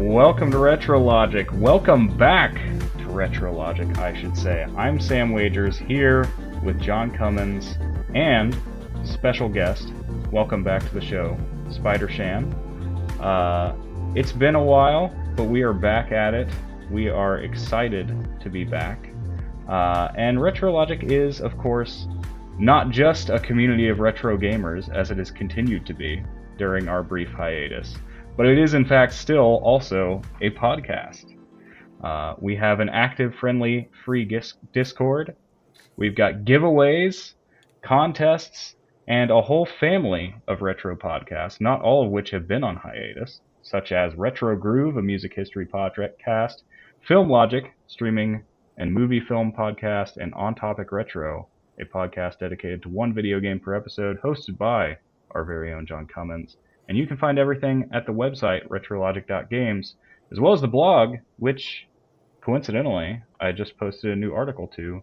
Welcome to Retro Logic. Welcome back to Retro Logic, I should say. I'm Sam Wagers here with John Cummins and special guest. Welcome back to the show, Spider Shan. It's been a while, but we are back at it. We are excited to be back. And Retro Logic is, of course, not just a community of retro gamers, as it has continued to be during our brief hiatus, but it is in fact still also a podcast. We have an active, friendly, free Discord. We've got giveaways, contests, and a whole family of retro podcasts, not all of which have been on hiatus, such as Retro Groove, a music history podcast, Film Logic, streaming and movie film podcast, and On Topic Retro, a podcast dedicated to one video game per episode, hosted by our very own John Cummins. And you can find everything at the website, retrologic.games, as well as the blog, which, coincidentally, I just posted a new article to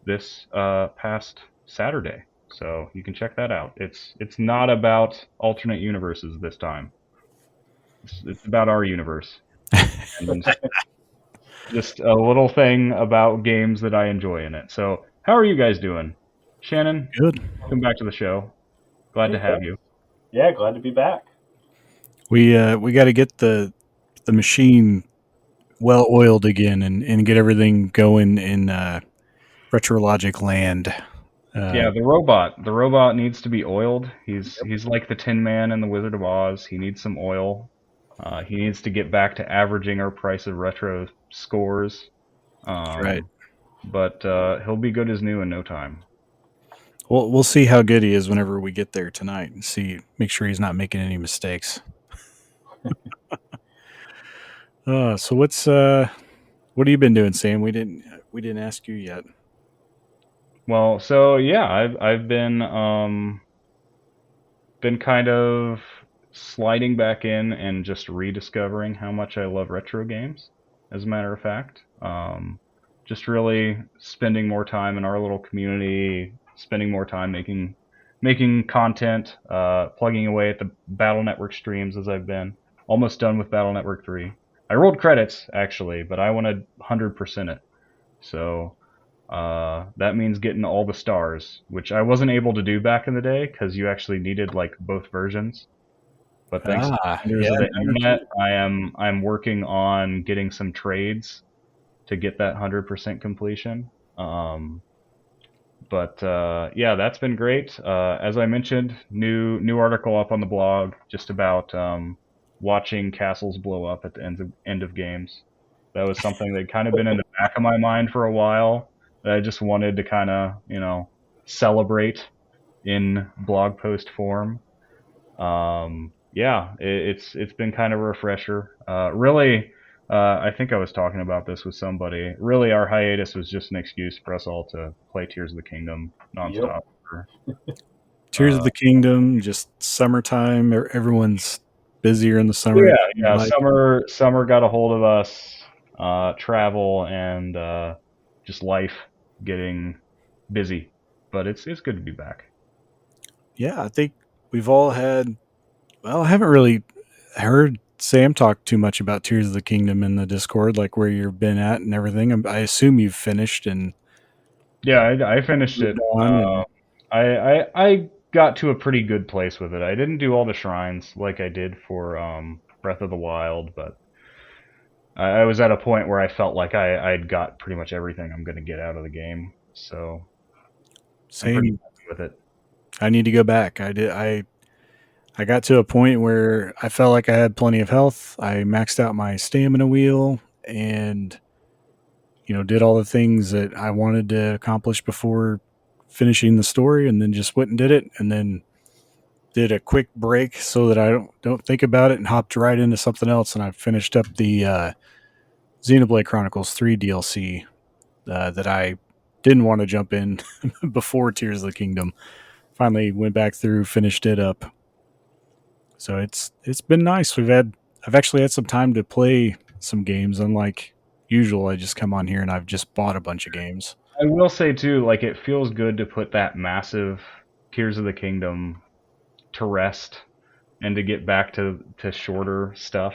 this past Saturday. So you can check that out. It's not about alternate universes this time. It's about our universe. And just a little thing about games that I enjoy in it. So how are you guys doing? Shannon? Good. Welcome back to the show. Glad to have you. Yeah, glad to be back. We got to get the machine well oiled again and get everything going in Retro Logic land. Yeah, the robot needs to be oiled. He's like the Tin Man in the Wizard of Oz. He needs some oil. He needs to get back to averaging our price of retro scores. Right. But he'll be good as new in no time. Well, we'll see how good he is whenever we get there tonight and make sure he's not making any mistakes. So what have you been doing, Sam? We didn't ask you yet. Well, so yeah, I've been kind of sliding back in and just rediscovering how much I love retro games. As a matter of fact, just really spending more time in our little community, spending more time making content, plugging away at the Battle Network streams as I've been. Almost done with Battle Network 3. I rolled credits, actually, but I want to 100% it. So that means getting all the stars, which I wasn't able to do back in the day because you actually needed like both versions. But thanks to the internet, I'm working on getting some trades to get that 100% completion. But that's been great. As I mentioned, new article up on the blog just about watching castles blow up at the end of games. That was something that kind of been in the back of my mind for a while that I just wanted to kind of, celebrate in blog post form. It's been kind of a refresher. Really, I think I was talking about this with somebody. Really, our hiatus was just an excuse for us all to play Tears of the Kingdom nonstop. Yep. Tears of the Kingdom, just summertime. Everyone's busier in the summer. Yeah. Summer got a hold of us. Travel and just life getting busy, but it's good to be back. Yeah, I think we've all had. Well, I haven't really heard Sam talk too much about Tears of the Kingdom in the Discord, like where you've been at and everything. I assume you've finished and. Yeah, I finished it. I got to a pretty good place with it. I didn't do all the shrines like I did for Breath of the Wild, but I was at a point where I felt like I'd got pretty much everything I'm going to get out of the game. So, same. I'm pretty happy with it. I need to go back. I got to a point where I felt like I had plenty of health. I maxed out my stamina wheel and, did all the things that I wanted to accomplish before finishing the story, and then just went and did it, and then did a quick break so that I don't think about it and hopped right into something else. And I finished up the Xenoblade Chronicles 3 DLC that I didn't want to jump in before Tears of the Kingdom. Finally went back through, finished it up. So it's been nice. I've actually had some time to play some games. Unlike usual, I just come on here and I've just bought a bunch of games. I will say too, like it feels good to put that massive Tears of the Kingdom to rest and to get back to shorter stuff.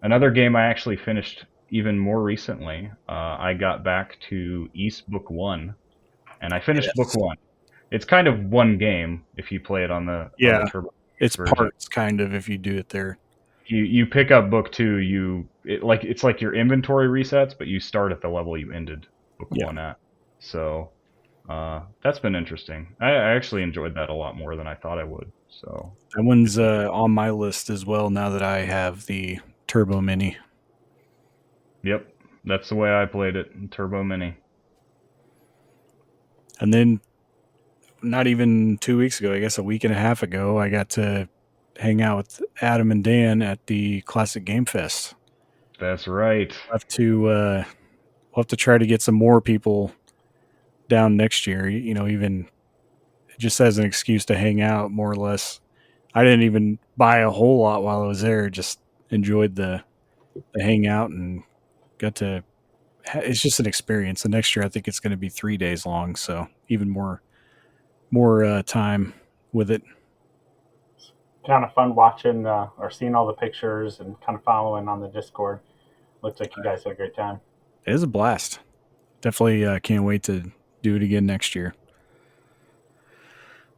Another game I actually finished even more recently. I got back to East Book 1, and I finished Book Yes. 1. It's kind of one game if you play it on the Turbo It's version. parts kind of if you do it there. You pick up Book 2, it's like your inventory resets, but you start at the level you ended Book 1 at. So that's been interesting. I actually enjoyed that a lot more than I thought I would. So that one's on my list as well now that I have the Turbo Mini. Yep, that's the way I played it, Turbo Mini. And then not even 2 weeks ago, I guess a week and a half ago, I got to hang out with Adam and Dan at the Classic Game Fest. That's right. We'll have to try to get some more people down next year, even just as an excuse to hang out more or less. I didn't even buy a whole lot while I was there, just enjoyed the hangout and got to it's just an experience. The next year I think it's going to be 3 days long, so even more time with it. Kind of fun watching or seeing all the pictures and kind of following on the Discord. Looks like you guys had a great time. It is a blast. Definitely can't wait to do it again next year.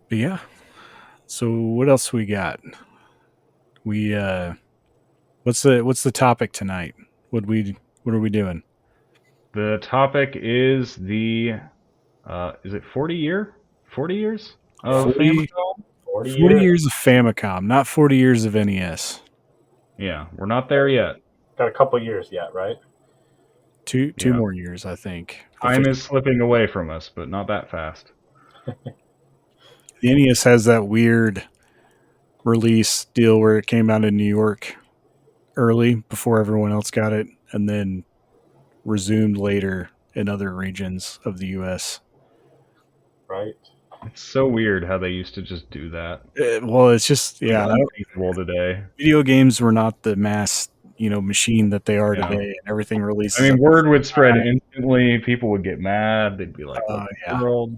But yeah. So what else we got? We what's the topic tonight? What are we doing? The topic is the is it 40 years of 40 Famicom? 40 years of Famicom, not 40 years of NES. Yeah, we're not there yet. Got a couple years yet, right? Two more years, I think. Time is slipping away from us, but not that fast. The NES has that weird release deal where it came out in New York early before everyone else got it, and then resumed later in other regions of the U.S. Right. It's so weird how they used to just do that. Well, it's just It's unthinkable today. Video games were not the mass, machine that they are today, and everything releases. I mean, word would spread instantly. People would get mad. They'd be like, "What the world?"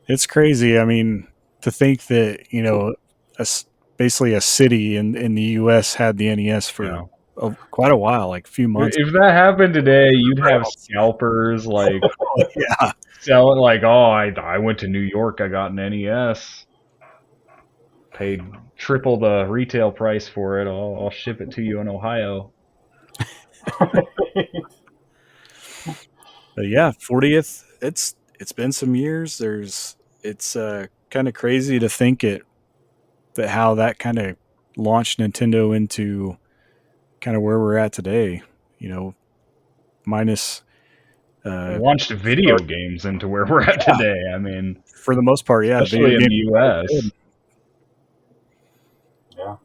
It's crazy. I mean, to think that basically a city in the U.S. had the NES for quite a while, like a few months. If that happened today, you'd have scalpers like selling like, "Oh, I went to New York. I got an NES. Paid triple the retail price for it. I'll ship it to you in Ohio." But yeah, 40th. It's been some years. It's kind of crazy to think that how that kind of launched Nintendo into kind of where we're at today. Minus launched video games into where we're at today. I mean, for the most part, yeah, especially in the U.S. Yeah.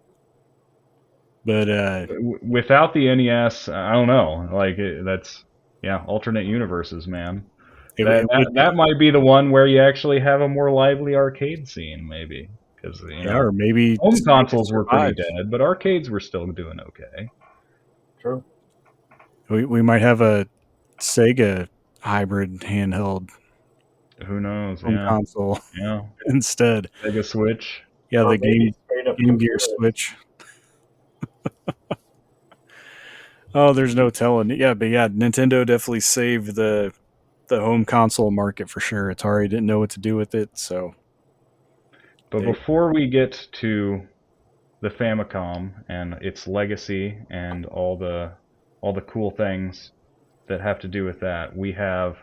But without the NES, I don't know. Like that's alternate universes, man. That might be the one where you actually have a more lively arcade scene, maybe, because or maybe home consoles were pretty dead, but arcades were still doing okay. True. We might have a Sega hybrid handheld. Who knows? Home console. Yeah. Instead. Sega Switch. Yeah, the Game Gear Switch. Oh, there's no telling. Yeah, but yeah, Nintendo definitely saved the home console market for sure. Atari didn't know what to do with it, so. But before we get to the Famicom and its legacy and all the cool things that have to do with that, we have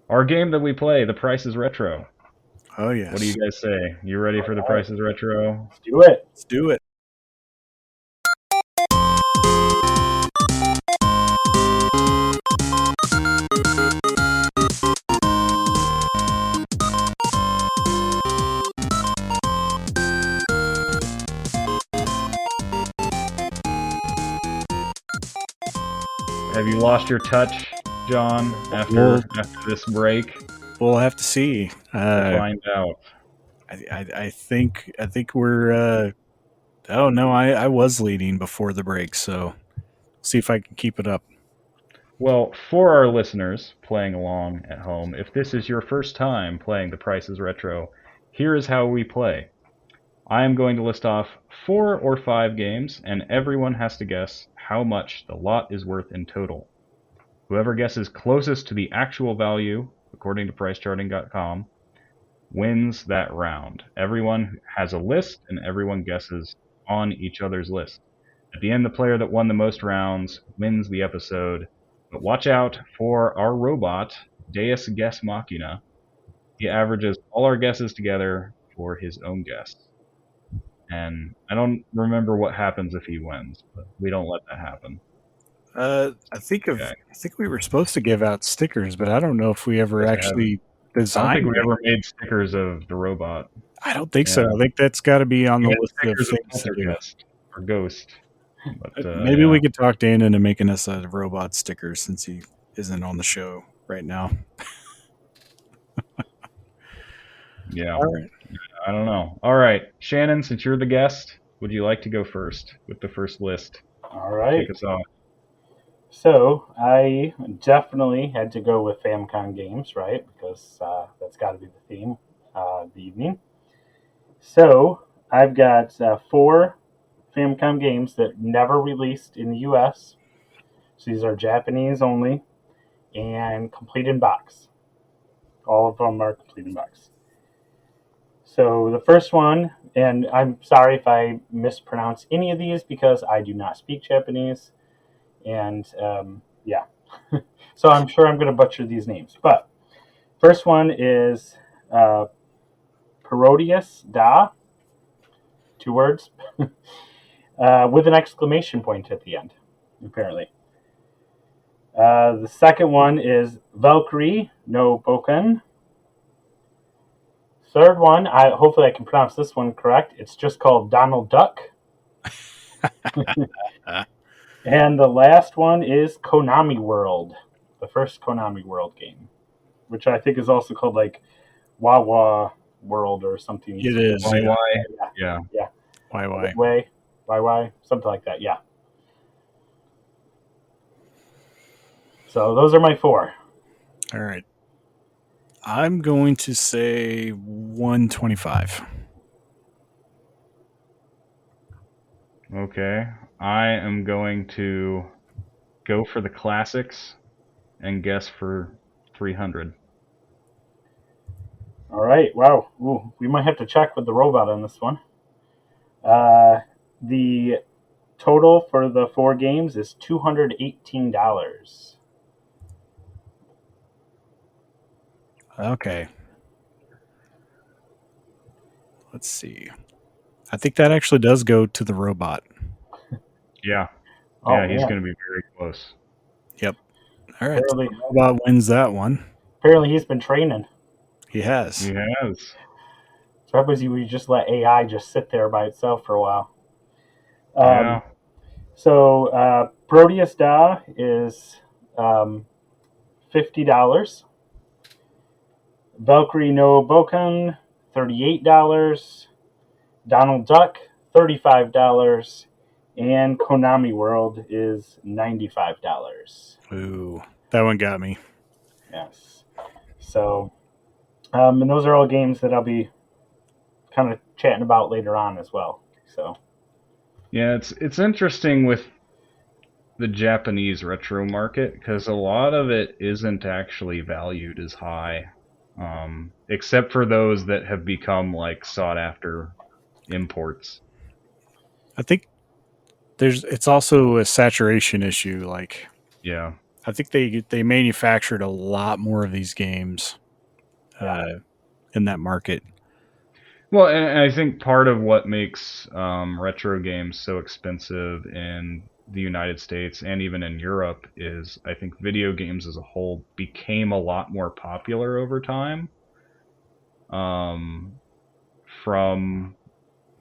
our game that we play, The Price is Retro. Oh yes. What do you guys say? You ready for The Price is Retro? Let's do it. Let's do it. Have you lost your touch, John, after this break? We'll have to see. We'll find out. I think we're. Oh no, I was leading before the break, so see if I can keep it up. Well, for our listeners playing along at home, if this is your first time playing The Price is Retro, here is how we play. I am going to list off 4 or 5 games, and everyone has to guess how much the lot is worth in total. Whoever guesses closest to the actual value, according to PriceCharting.com, wins that round. Everyone has a list, and everyone guesses on each other's list. At the end, the player that won the most rounds wins the episode. But watch out for our robot, Deus Guess Machina. He averages all our guesses together for his own guess. And I don't remember what happens if he wins, but we don't let that happen. I think we were supposed to give out stickers, but I don't know if we ever actually I don't designed. think we ever made stickers of the robot. I don't think so. I think that's got to be on the list of things to do. Poltergeist or Ghost. But, maybe we could talk Dan into making us a robot sticker since he isn't on the show right now. Yeah. All right. I don't know. All right, Shannon, since you're the guest, would you like to go first with the first list? All right. Kick us off. So I definitely had to go with Famicom games, right? Because that's got to be the theme of the evening. So I've got 4 Famicom games that never released in the U.S. So these are Japanese only and complete in box. All of them are complete in box. So the first one, and I'm sorry if I mispronounce any of these because I do not speak Japanese. And yeah, so I'm sure I'm going to butcher these names. But first one is Parodius Da, 2 words, with an exclamation point at the end, apparently. The second one is Valkyrie no Boken. Third one, hopefully I can pronounce this one correct. It's just called Donald Duck. And the last one is Konami World, the first Konami World game, which I think is also called like Wawa World or something. It is. YY. Yeah. YY, something like that. Yeah. So those are my 4. All right. I'm going to say 125. Okay. I am going to go for the classics and guess for 300. All right. Wow. Ooh, we might have to check with the robot on this one. The total for the 4 games is $218. Okay. Let's see. I think that actually does go to the robot. Yeah. Oh, Yeah, he's man. going to be very close. Yep. All right. Apparently, The robot wins that one. apparently he's been training. He has. He has. So that was you just let AI just sit there by itself for a while. Yeah. So Proteus Da is $50. Valkyrie no Boken, $38. Donald Duck, $35. And Konami World is $95. Ooh, that one got me. Yes. So, and those are all games that I'll be kind of chatting about later on as well. So, Yeah, it's interesting with the Japanese retro market because a lot of it isn't actually valued as high, except for those that have become like sought after imports. I think it's also a saturation issue. Like, Yeah. I think they manufactured a lot more of these games in that market. Well, and I think part of what makes retro games so expensive in the United States and even in Europe is I think video games as a whole became a lot more popular over time. From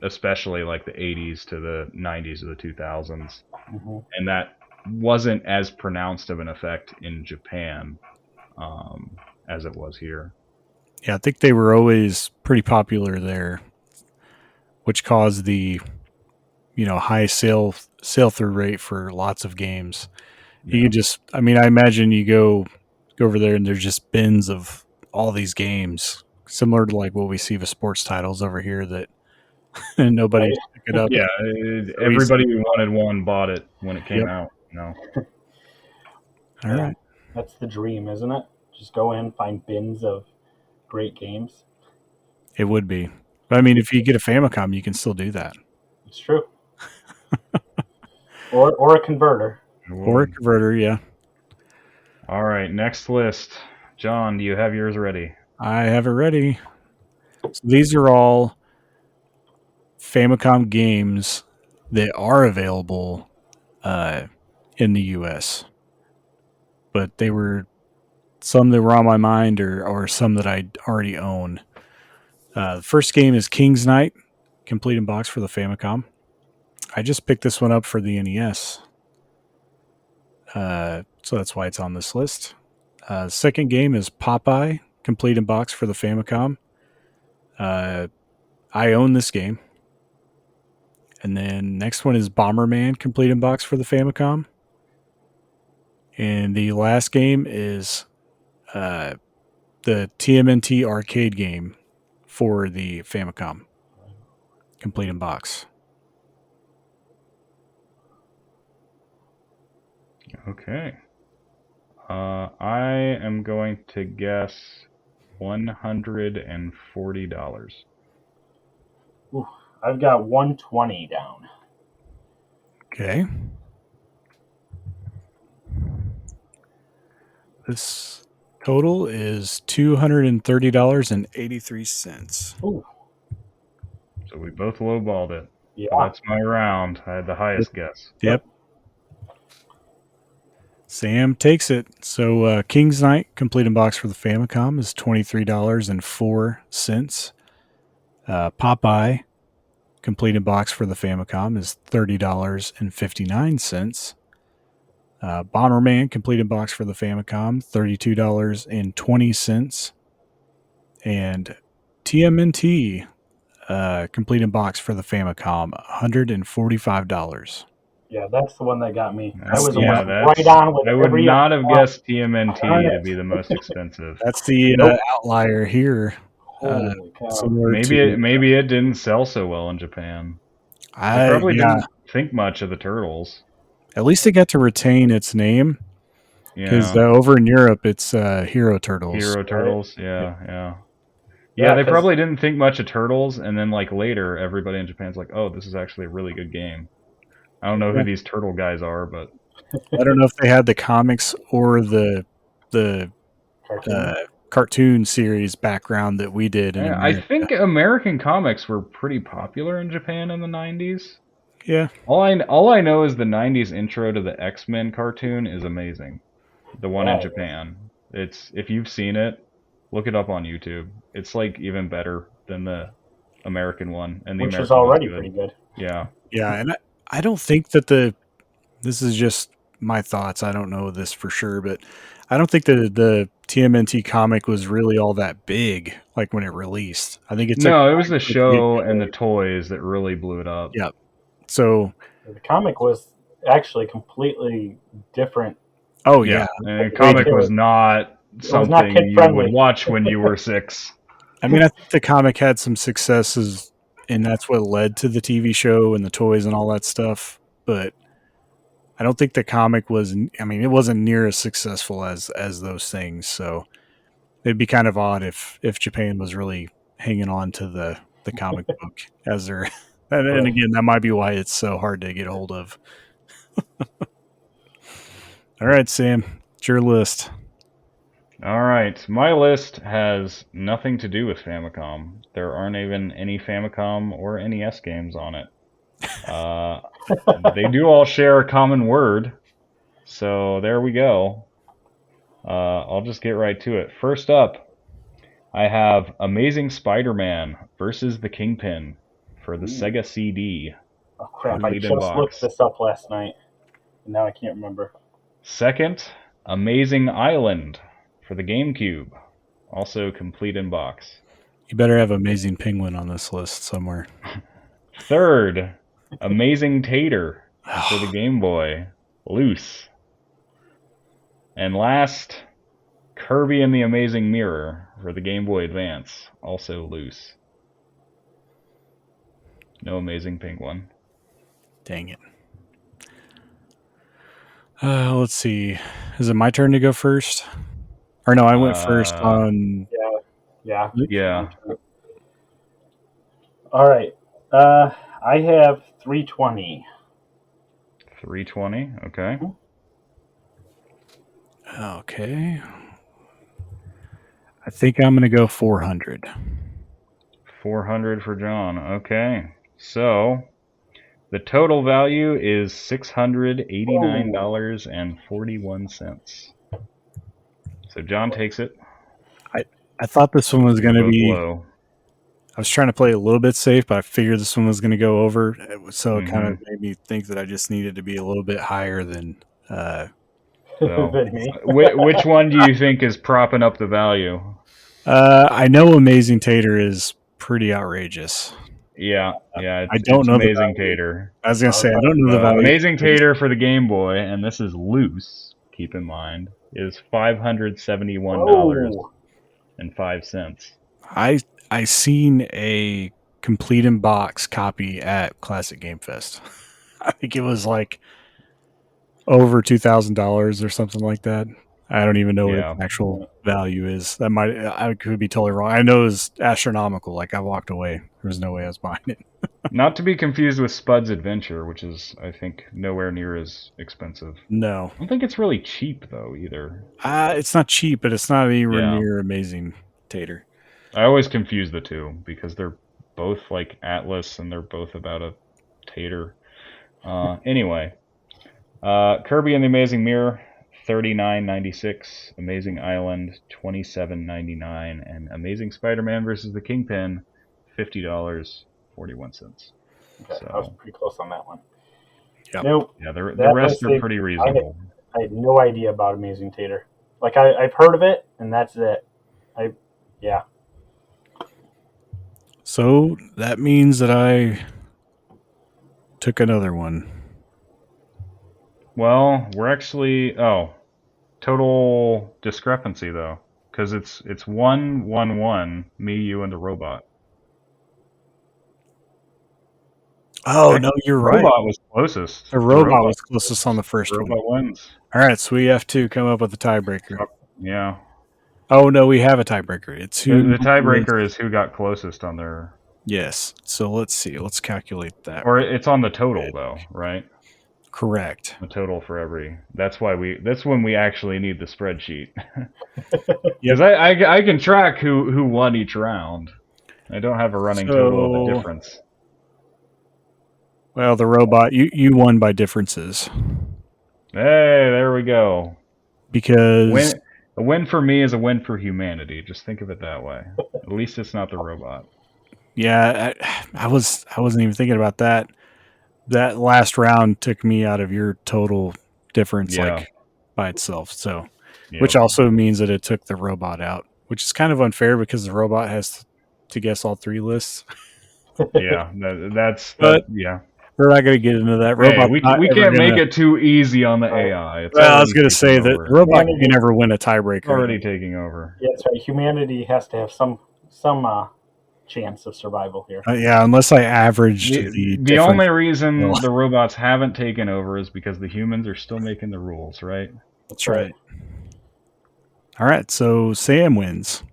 especially like the 80s to the 90s or the 2000s. mm-hmm. And that wasn't as pronounced of an effect in Japan as it was here. Yeah, I think they were always pretty popular there, which caused the high sale through rate for lots of games. Yeah. You could just, I imagine you go over there and there's just bins of all these games, similar to like what we see with sports titles over here that and nobody Right. picked it up. Yeah, everybody who wanted one bought it when it came Yep. out. No. All Yeah. right. That's the dream, isn't it? Just go in, find bins of great games. It would be. But I mean, if you get a Famicom, you can still do that. It's true. or a converter. Or a converter, yeah. All right, next list. John, do you have yours ready? I have it ready. So these are all Famicom games that are available in the US. But they were some that were on my mind or some that I already own. The first game is King's Knight, complete in box for the Famicom. I just picked this one up for the NES. So that's why it's on this list. Second game is Popeye, complete in box for the Famicom. I own this game. And then next one is Bomberman, complete in box for the Famicom. And the last game is the TMNT arcade game for the Famicom, complete in box. Okay. I am going to guess $140. Ooh, I've got 120 down. Okay. This total is $230.83. Ooh, So we both lowballed it. yeah. So that's my round. I had the highest guess. Yep. Sam takes it. So King's Knight, complete in box for the Famicom, is $23.04. Popeye, complete in box for the Famicom, is $30.59. Bomberman, complete in box for the Famicom, $32.20. And TMNT, complete in box for the Famicom, $145. Yeah, that's the one that got me. I That's was the- almost yeah, right on with I would every not have other guessed TMNT to be the most expensive. That's the Nope. outlier here. Holy cow. Similar Maybe to it didn't sell so well in Japan. They probably didn't think much of the turtles. At least it got to retain its name because Yeah, over in Europe it's Hero Turtles. Hero Turtles. Yeah, yeah. Yeah, They 'cause- probably didn't think much of turtles, and then like later, everybody in Japan's like, "Oh, this is actually a really good game." I don't know who these turtle guys are, but I don't know if they had the comics or the Cartoon. cartoon series background that we did in I America. think American comics were pretty popular in Japan in the '90s. Yeah, All I know is the '90s intro to the X-Men cartoon is amazing. The one in Yeah. Japan. It's if you've seen it, look it up on YouTube. It's like even better than the American one, and the Which is American one's already good. pretty good. yeah, and I don't think that this is just my thoughts. I don't know this for sure, but I don't think the TMNT comic was really all that big, like when it released. I think it took No, it was time the for it to get show and the big. toys that really blew it up. Yeah. So, The comic was actually completely different. oh Yeah, yeah, and comic was not was not something you kid-friendly. would watch when you were 6. I mean, I think the comic had some successes, and that's what led to the TV show and the toys and all that stuff. But I don't think the comic was. I mean, it wasn't near as successful as those things. So it'd be kind of odd if Japan was really hanging on to the comic book as their. And Right. again, that might be why it's so hard to get a hold of. All right, Sam, it's your list. All right, my list has nothing to do with Famicom. There aren't even any Famicom or NES games on it. They do all share a common word, so there we go. I'll just get right to it. First up, I have Amazing Spider-Man versus the Kingpin for the Sega CD. Oh crap! I Complete just in box. looked this up last night. And now I can't remember. Second, Amazing Island for the GameCube, also complete in box. You better have Amazing Penguin on this list somewhere. Third, Amazing Tater for the Game Boy, loose. And last, Kirby and the Amazing Mirror for the Game Boy Advance, also loose. No Amazing Penguin. Dang it. Let's see. Is it my turn to go first? Or no, I went first on. Yeah. Yeah. All right. I have 320. 320. Okay. Okay. I think I'm going to go 400. 400 for John. Okay. So the total value is $689.41. So John takes it. I thought this one was going to Both be. low. I was trying to play a little bit safe, but I figured this one was going to go over. So it kind of Mhm. made me think that I just needed to be a little bit higher than. So Than me. which one do you think is propping up the value? I know Amazing Tater is pretty outrageous. Yeah. I don't It's know the Amazing value. Tater. I was going to say, I Okay. don't know the value. Amazing Tater for the Game Boy, and this is loose, keep in mind, is $571.05. I seen a complete in box copy at Classic Game Fest. I think it was like over $2,000 or something like that. I don't even know what its Yeah. actual value is. I could be totally wrong. I know it was astronomical. Like I walked away. There was no way I was buying it. Not to be confused with Spud's Adventure, which is, I think, nowhere near as expensive. No, I don't think it's really cheap, though, either. it's not cheap, but it's not anywhere Yeah. near Amazing Tater. I always confuse the two because they're both like Atlas and they're both about a tater. Anyway, Kirby and the Amazing Mirror, $39.96. Amazing Island, $27.99, and Amazing Spider-Man versus the Kingpin, $50.41. Okay, I was pretty close on that one. Yep. Nope. Yeah, the That rest was are pretty reasonable. I had no idea about Amazing Tater. Like I've heard of it, and that's it. Yeah. So that means that I took another one. Well, we're actually total discrepancy though, because it's 1-1-1, me, you, and the robot. Oh no, you're right. Robot was closest. The robot was closest on the first one. Robot wins. All right, so we have to come up with a tiebreaker. Yeah. Oh no, we have a tiebreaker. It's who The tiebreaker is who got closest on their. Yes. So let's see. Let's calculate that. Or it's on the total though, right? Correct. The total for every. That's when we actually need the spreadsheet. Because I can track who won each round. I don't have a running total of the difference. Well, the robot, you won by differences. Hey, there we go. Because a win for me is a win for humanity. Just think of it that way. At least it's not the robot. Yeah, I wasn't even thinking about that. That last round took me out of your total difference, like by itself. So, which also means that it took the robot out, which is kind of unfair because the robot has to guess all three lists. Yeah, yeah. We're not going to get into that. Robot. Hey, we can't make it too easy on the AI. Well, I was going to say that robot can never win a tiebreaker. Already taking over. Yeah, that's right. Humanity has to have some chance of survival here. Yeah, unless I averaged the only reason the robots haven't taken over is because the humans are still making the rules, right? That's right. All right, so Sam wins.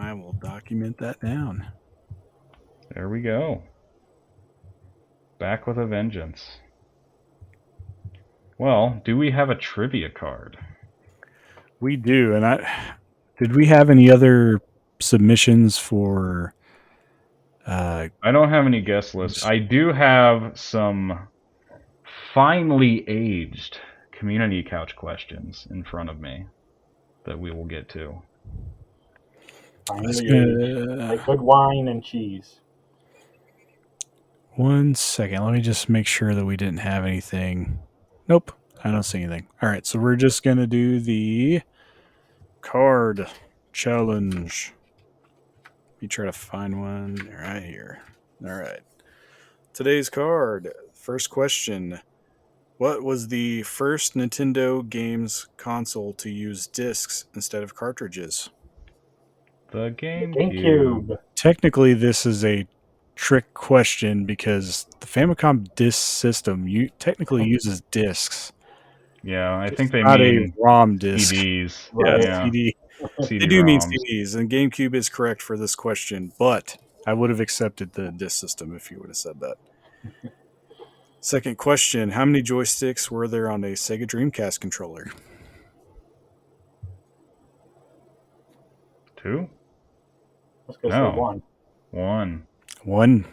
I will document that down. There we go. Back with a vengeance. Well, do we have a trivia card? We do, and did we have any other submissions for? I don't have any guest lists. I do have some finely aged community couch questions in front of me that we will get to. Like good wine and cheese. 1 second. Let me just make sure that we didn't have anything. Nope, I don't see anything. All right, so we're just going to do the card challenge. Let me try to find one right here. All right. Today's card. First question. What was the first Nintendo games console to use discs instead of cartridges? The GameCube. Technically, this is a trick question because the Famicom disk system technically uses disks. Yeah, I It's think they not a mean ROM disk. CDs. Yeah, Right. Yeah, CD. They do mean CD-ROMs. CDs, and GameCube is correct for this question, but I would have accepted the disk system if you would have said that. Second question: how many joysticks were there on a Sega Dreamcast controller? 2? I was gonna say No, one. 1. One.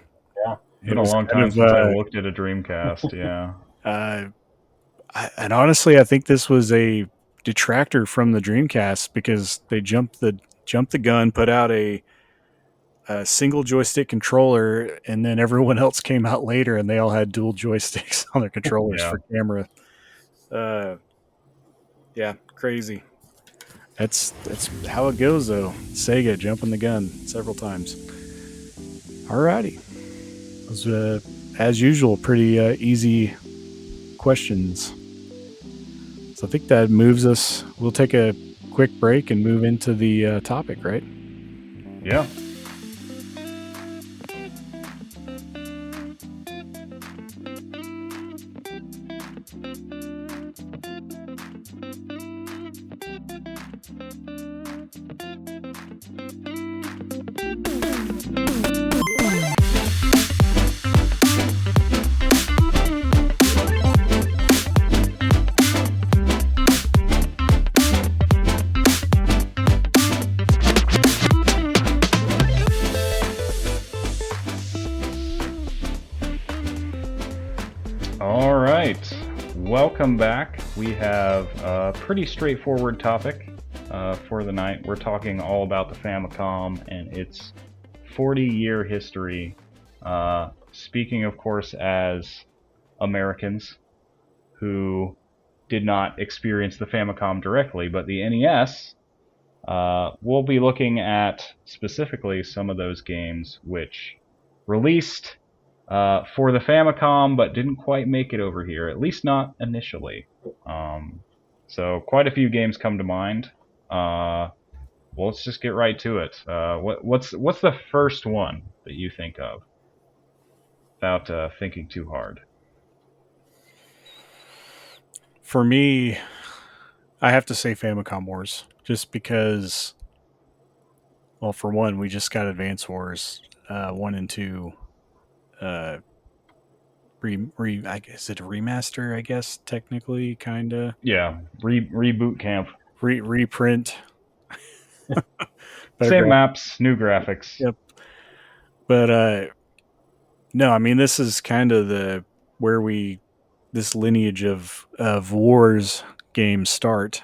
Yeah. Been It a was long kind time of since I looked at a Dreamcast. Yeah. uh, and honestly, I think this was a detractor from the Dreamcast because they jumped the gun, put out a single joystick controller, and then everyone else came out later, and they all had dual joysticks on their controllers Yeah. for camera. Yeah, crazy. That's how it goes, though. Sega jumping the gun several times. Alrighty, those as usual pretty easy questions. So I think that moves us. We'll take a quick break and move into the topic, right? Yeah. All right. Welcome back. We have a pretty straightforward topic for the night. We're talking all about the Famicom and its 40-year history. Speaking, of course, as Americans who did not experience the Famicom directly, but the NES, we'll be looking at specifically some of those games which released for the Famicom, but didn't quite make it over here, at least not initially. So quite a few games come to mind. Well, let's just get right to it. What's the first one that you think of without thinking too hard? For me, I have to say Famicom Wars, just because. Well, for one, we just got Advance Wars 1 and 2. I guess is it a remaster? I guess technically, kind of Yeah, reboot camp. reprint. Same maps, new graphics. Yep. But no, I mean this is kind of this lineage of Wars games start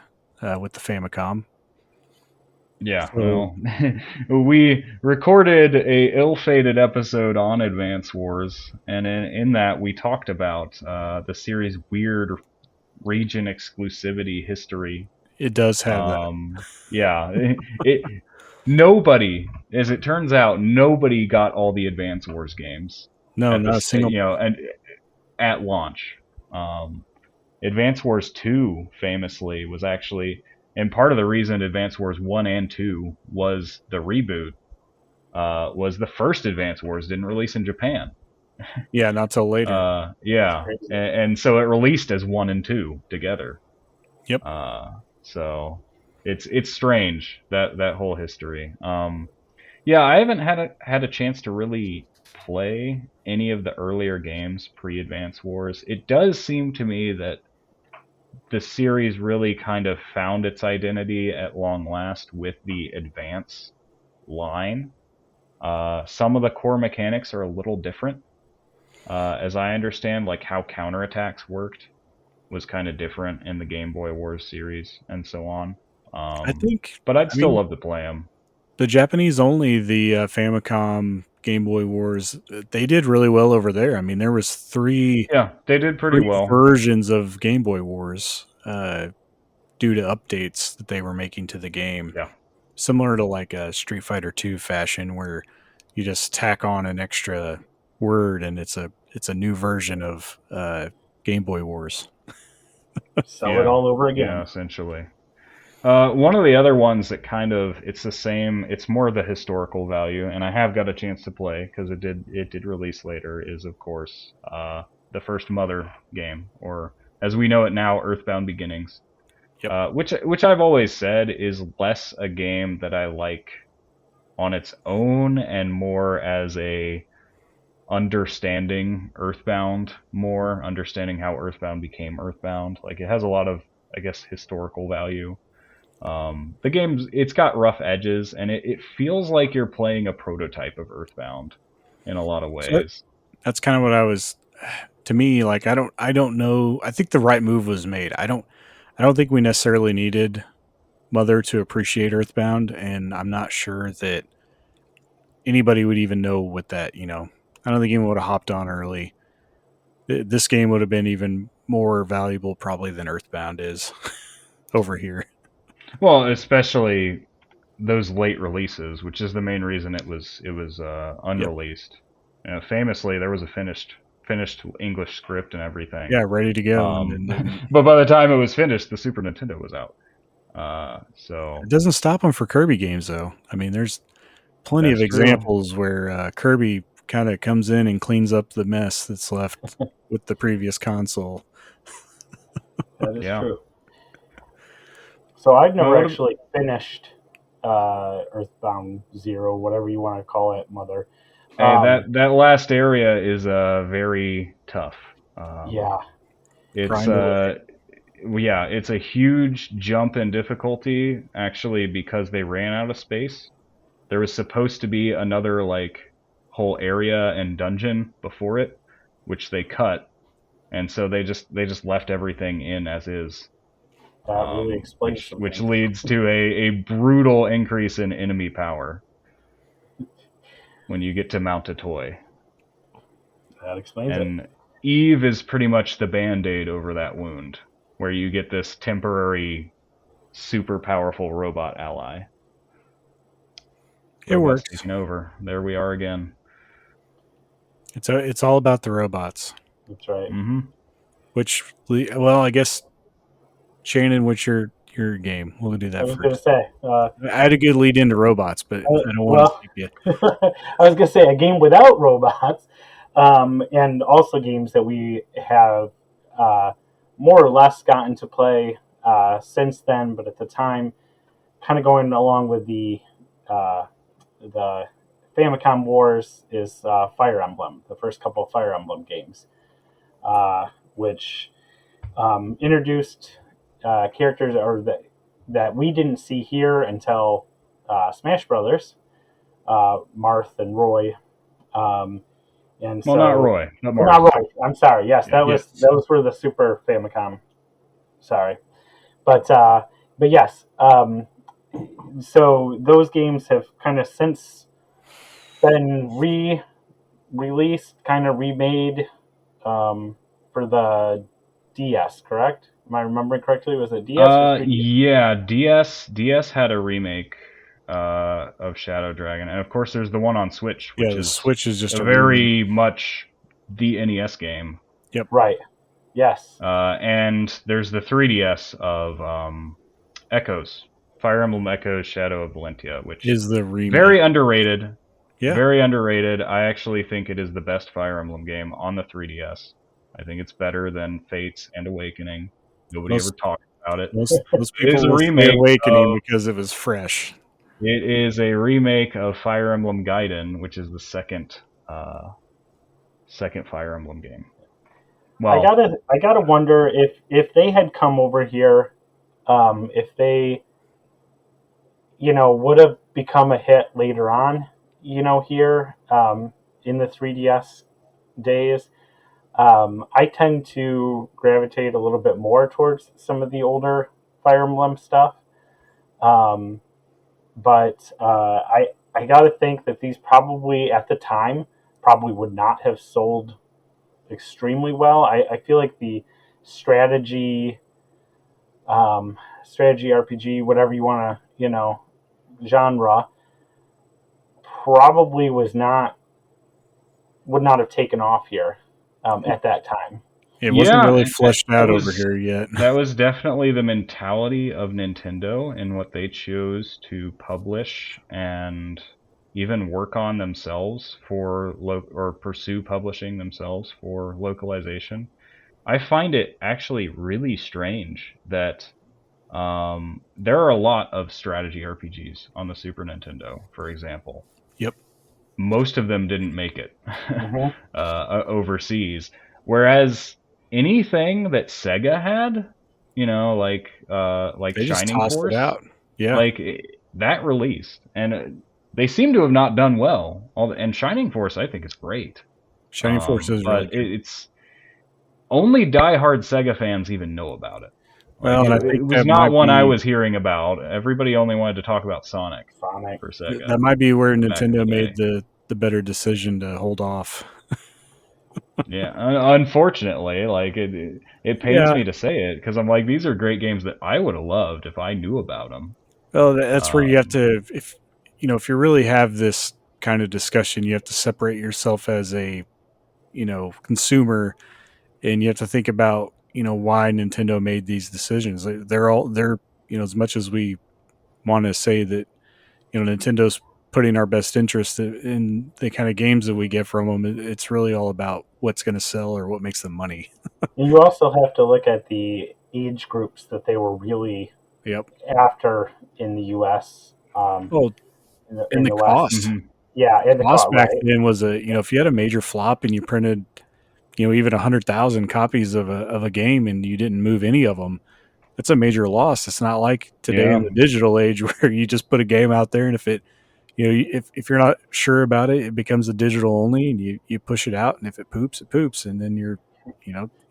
with the Famicom. Yeah, So, well, we recorded a ill-fated episode on Advance Wars, and in that we talked about the series' weird region exclusivity history. it does have that. Yeah, nobody, as it turns out, nobody got all the Advance Wars games. No, At not a single. and at launch. Advance Wars 2 famously was actually, and part of the reason Advance Wars 1 and 2 was the reboot was the first Advance Wars didn't release in Japan. Yeah, not till later. Yeah, and so it released as 1 and 2 together. Yep. So it's strange that whole history. Yeah, I haven't had a chance to really play any of the earlier games pre-Advance Wars. It does seem to me that the series really kind of found its identity at long last with the Advance line. Some of the core mechanics are a little different. As I understand, like how counterattacks worked was kind of different in the Game Boy Wars series and so on. I think, but I'd still love to play them. The Japanese only, the Famicom Game Boy Wars, they did really well over there. I mean, there was three. Yeah, they did pretty well. Versions of Game Boy Wars due to updates that they were making to the game. Yeah, similar to like a Street Fighter 2 fashion, where you just tack on an extra word and it's a new version of Game Boy Wars. Sell it all over again. Yeah, essentially. One of the other ones that kind of it's the same. It's more the historical value, and I have got a chance to play because it did release later. Is of course the first Mother game, or as we know it now, Earthbound Beginnings. Yep. Which I've always said is less a game that I like on its own and more as a understanding Earthbound more, understanding how Earthbound became Earthbound. Like it has a lot of, I guess, historical value. The game's it's got rough edges, and it feels like you're playing a prototype of Earthbound in a lot of So ways. that's kind of what I was. To me, like I don't know. I think the right move was made. I don't think we necessarily needed Mother to appreciate Earthbound, and I'm not sure that anybody would even know what that. I don't think anyone would have hopped on early. This game would have been even more valuable probably than Earthbound is over here. Well, especially those late releases, which is the main reason it was Yep. unreleased. Famously, there was a finished English script and everything. Yeah, ready to go, and then didn't. But by the time it was finished, the Super Nintendo was out. So It doesn't stop them for Kirby games, though. I mean, there's plenty of that's true. examples where Kirby kind of comes in and cleans up the mess that's left with the previous console. That is Yeah. true. So I've Well, never actually finished Earthbound Zero, whatever you want to call it, Mother. hey, that last area is very tough. Yeah, It's Grind away. yeah, it's a huge jump in difficulty actually because they ran out of space. There was supposed to be another like whole area and dungeon before it, which they cut, and so they just left everything in as is, that really explains some which things. leads to a brutal increase in enemy power when you get to mount a toy. That explains it. And Eve is pretty much the band-aid over that wound, where you get this temporary, super powerful robot ally. It Robots works. taking over. There we are again. It's all about the robots. That's right. Mm-hmm. Well, I guess Shannon, what's your game? We'll do I that was going to first. say, I had a good lead into robots, but I don't want to well, skip you. I was going to say a game without robots, and also games that we have uh, more or less gotten to play since then, but at the time, kind of going along with the Famicom Wars is Fire Emblem, the first couple of Fire Emblem games, which introduced characters that we didn't see here until Smash Brothers, Marth and Roy, and Well, so not Roy, not not Marth. Roy. I'm sorry. Yes, Yeah. Yes. those were the Super Famicom. Sorry, but yes. So those games have kind of since been released, kind of remade for the DS, correct? Am I remembering correctly? Was it DS or 3DS? Yeah, DS had a remake of Shadow Dragon, and of course there's the one on Switch, Yeah, which the is Switch is just a a remake. very much the NES game. Right. Yes. And there's the 3DS of Echoes, Fire Emblem Echoes: Shadow of Valentia, which Is the remake. very underrated. Yeah. Very underrated. I actually think it is the best Fire Emblem game on the 3DS. I think it's better than Fates and Awakening. Nobody ever Most talks about it. most It is people a will say remake Awakening of because it was fresh. it is a remake of Fire Emblem Gaiden, which is the second Fire Emblem game. Well, I gotta wonder if they had come over here, if they would have become a hit later on, here in the 3DS days. I tend to gravitate a little bit more towards some of the older Fire Emblem stuff, but I got to think that these probably at the time probably would not have sold extremely well. I feel like the strategy strategy RPG, whatever you want to genre, probably would not have taken off here at that time. It wasn't Yeah, really and fleshed that out over was here yet. that was definitely the mentality of Nintendo and what they chose to publish and even work on themselves for or pursue publishing themselves for localization. I find it actually really strange that there are a lot of strategy RPGs on the Super Nintendo, for example. Yep. Most of them didn't make it Hmm. overseas. Whereas anything that Sega had, like They just Shining tossed it Force, out. Yeah. like that released, and they seem to have not done well. And Shining Force, I think, is great. Shining Force is really But good. it's only diehard Sega fans even know about it. Like Well, and I it think was that not might one I be was hearing about. Everybody only wanted to talk about Sonic Sonic. for Sega that might be where back in the Nintendo made day. the better decision to hold off. Yeah, unfortunately, like it pains Yeah. me to say it because I'm like these are great games that I would have loved if I knew about them. Well, that's where you have Um, to, if you really have this kind of discussion, you have to separate yourself as a, consumer, and you have to think about, why Nintendo made these decisions. They're, as much as we want to say that, Nintendo's putting our best interest in the kind of games that we get from them, it's really all about what's going to sell or what makes them money. And you also have to look at the age groups that they were really Yep. after in the U.S. Oh, In and the the West. cost. mhm. Yeah, The in the cost car, back right? then was if you had a major flop and you printed even 100,000 copies of a game and you didn't move any of them, that's a major loss. It's not like today in Yeah, the digital age where you just put a game out there and if it, if you're not sure about it, it becomes a digital only and you push it out and if it poops, it poops. And then you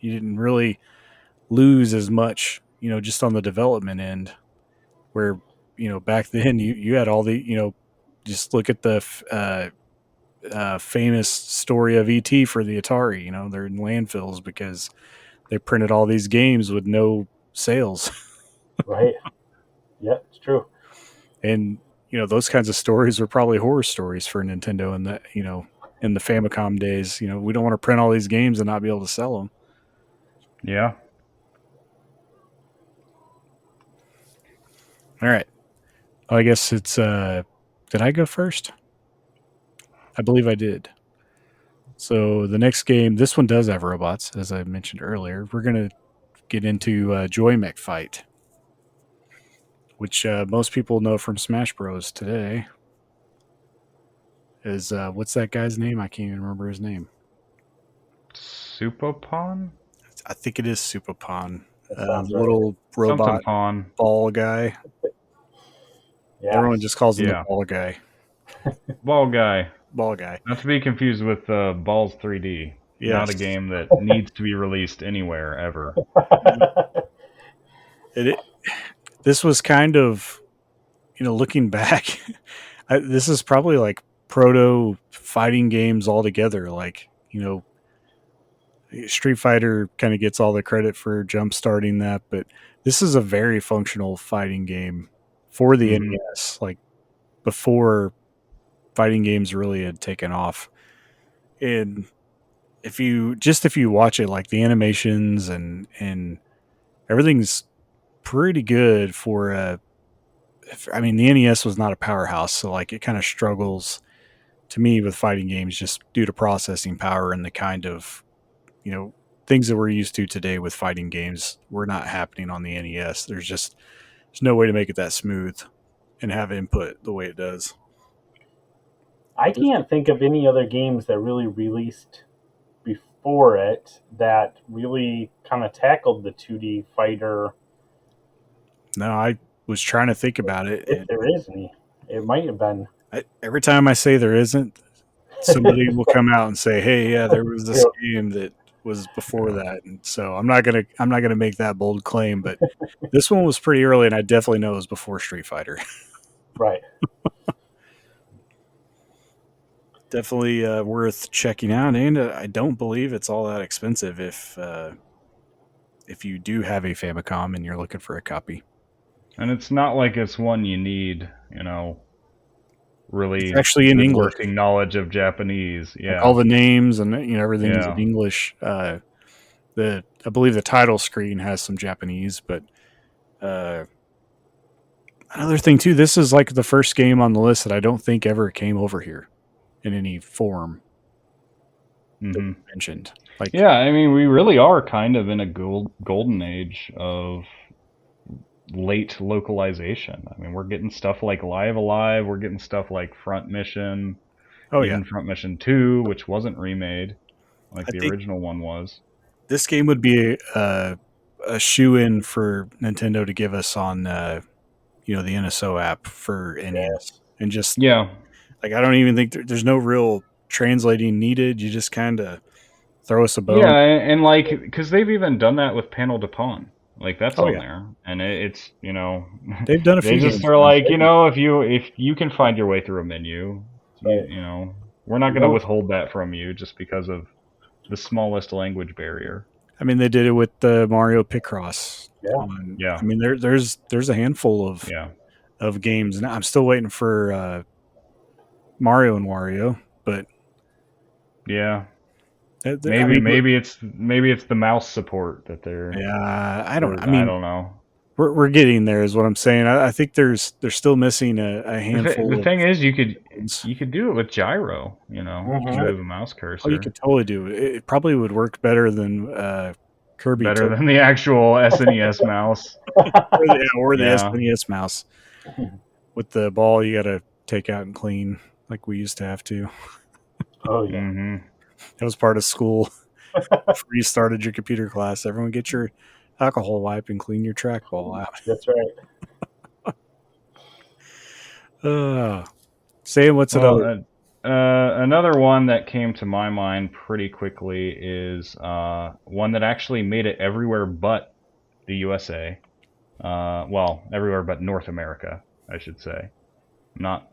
didn't really lose as much, just on the development end where, back then you had all the, just look at the, famous story of ET for the Atari. They're in landfills because they printed all these games with no sales. Right. Yeah, it's true. And those kinds of stories were probably horror stories for Nintendo in the Famicom days. We don't want to print all these games and not be able to sell them. yeah. All right. Well, I guess it's did I go first? I believe I did. So the next game, this one does have robots, as I mentioned earlier. We're gonna get into Joy Mech Fight, which most people know from Smash Bros. Today. Is what's that guy's name? I can't even remember his name. Supapon? I think it is Supapon, That sounds right. little Something robot Pon. ball guy. Yeah. Everyone just calls him the Yeah. ball guy. Ball Guy. Ball guy. Not to be confused with Balls 3D. Yes. Not a game that needs to be released anywhere ever. This was kind of, looking back, this is probably like proto fighting games altogether. Like, Street Fighter kind of gets all the credit for jump starting that, but this is a very functional fighting game for the Mhm. NES. Like before fighting games really had taken off. And if you watch it, like the animations and everything's pretty good for I mean, the NES was not a powerhouse, so like it kind of struggles to me with fighting games just due to processing power and the kind of, things that we're used to today with fighting games were not happening on the NES. There's no way to make it that smooth and have input the way it does. I can't think of any other games that really released before it that really kind of tackled the 2D fighter. No, I was trying to think about it. If there is any, it might have been. Every time I say there isn't, somebody will come out and say, "Hey, yeah, there was this game that was before that." And so I'm not gonna make that bold claim, but this one was pretty early, and I definitely know it was before Street Fighter. Right. Definitely worth checking out, and I don't believe it's all that expensive if you do have a Famicom and you're looking for a copy. And it's not like it's one you need, really It's actually in good English. working knowledge of Japanese. Yeah. Like all the names and everything's Yeah. in English. I believe the title screen has some Japanese, but another thing too, this is like the first game on the list that I don't think ever came over here in any form mentioned. Like, yeah, I mean, we really are kind of in a golden age of late localization. I mean, we're getting stuff like Live Alive, we're getting stuff like Front Mission, even Front Mission 2, which wasn't remade like I the think original one was. this game would be a shoe-in for Nintendo to give us on the NSO app for NES. And just Yeah. like, I don't even think there's no real translating needed. You just kind of throw us a bone. Yeah, and like, because they've even done that with Panel de Pon. Like, that's on there. And it's, they've done a they few just games are now. like, if you can find your way through a menu, we're not going to withhold that from you just because of the smallest language barrier. I mean, they did it with the Mario Picross. Yeah. I mean, there's a handful of games, and I'm still waiting for Mario and Wario, but yeah, maybe it's the mouse support that they're. Yeah, I don't know. We're getting there, is what I'm saying. I think they're still missing a handful. The thing is, you could do it with gyro. You can move a mouse cursor. Oh, you could totally do it. It probably would work better than Kirby. Better than the actual SNES mouse. or the SNES mouse. With the ball, you got to take out and clean like we used to have to. Oh yeah. That was part of school. Before you started your computer class, everyone get your alcohol wipe and clean your trackball out. That's right. Sam, what's another? Another one that came to my mind pretty quickly is one that actually made it everywhere but the USA. Well, everywhere but North America, I should say. Not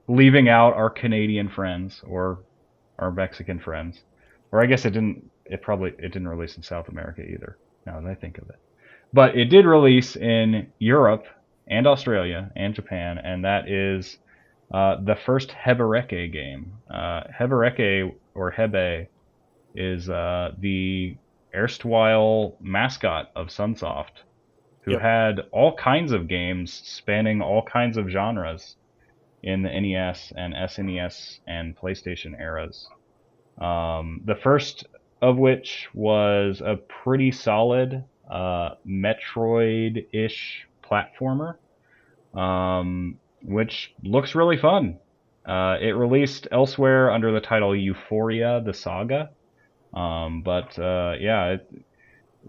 leaving out our Canadian friends or our Mexican friends. Or I guess it didn't release in South America either, now that I think of it. But it did release in Europe and Australia and Japan, and that is the first Hebereke game. Hebereke, or Hebe, is the erstwhile mascot of Sunsoft, who had all kinds of games spanning all kinds of genres in the NES and SNES and PlayStation eras. The first of which was a pretty solid Metroid-ish platformer, which looks really fun. It released elsewhere under the title Euphoria: The Saga,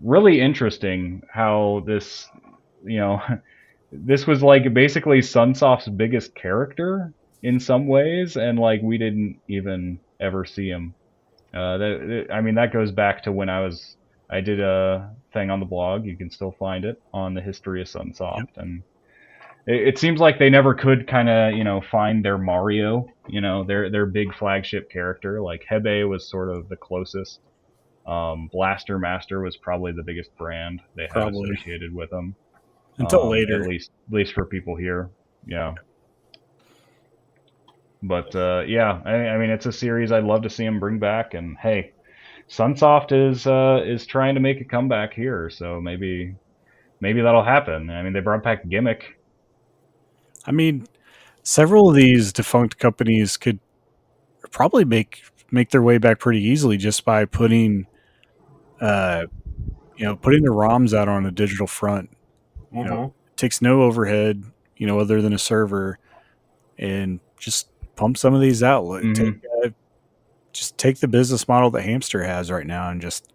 really interesting how this, this was like basically Sunsoft's biggest character in some ways, and like we didn't even ever see him. That goes back to when I did a thing on the blog. You can still find it on the history of Sunsoft, and it seems like they never could kind of find their Mario, their big flagship character. Like Hebe was sort of the closest. Blaster Master was probably the biggest brand they had associated with them until later, at least for people here. Yeah. But I mean, it's a series I'd love to see them bring back. And hey, Sunsoft is trying to make a comeback here, so maybe that'll happen. I mean, they brought back Gimmick. I mean, several of these defunct companies could probably make their way back pretty easily just by putting their ROMs out on a digital front. It takes no overhead, other than a server, and just pump some of these out. Just take the business model that Hamster has right now and just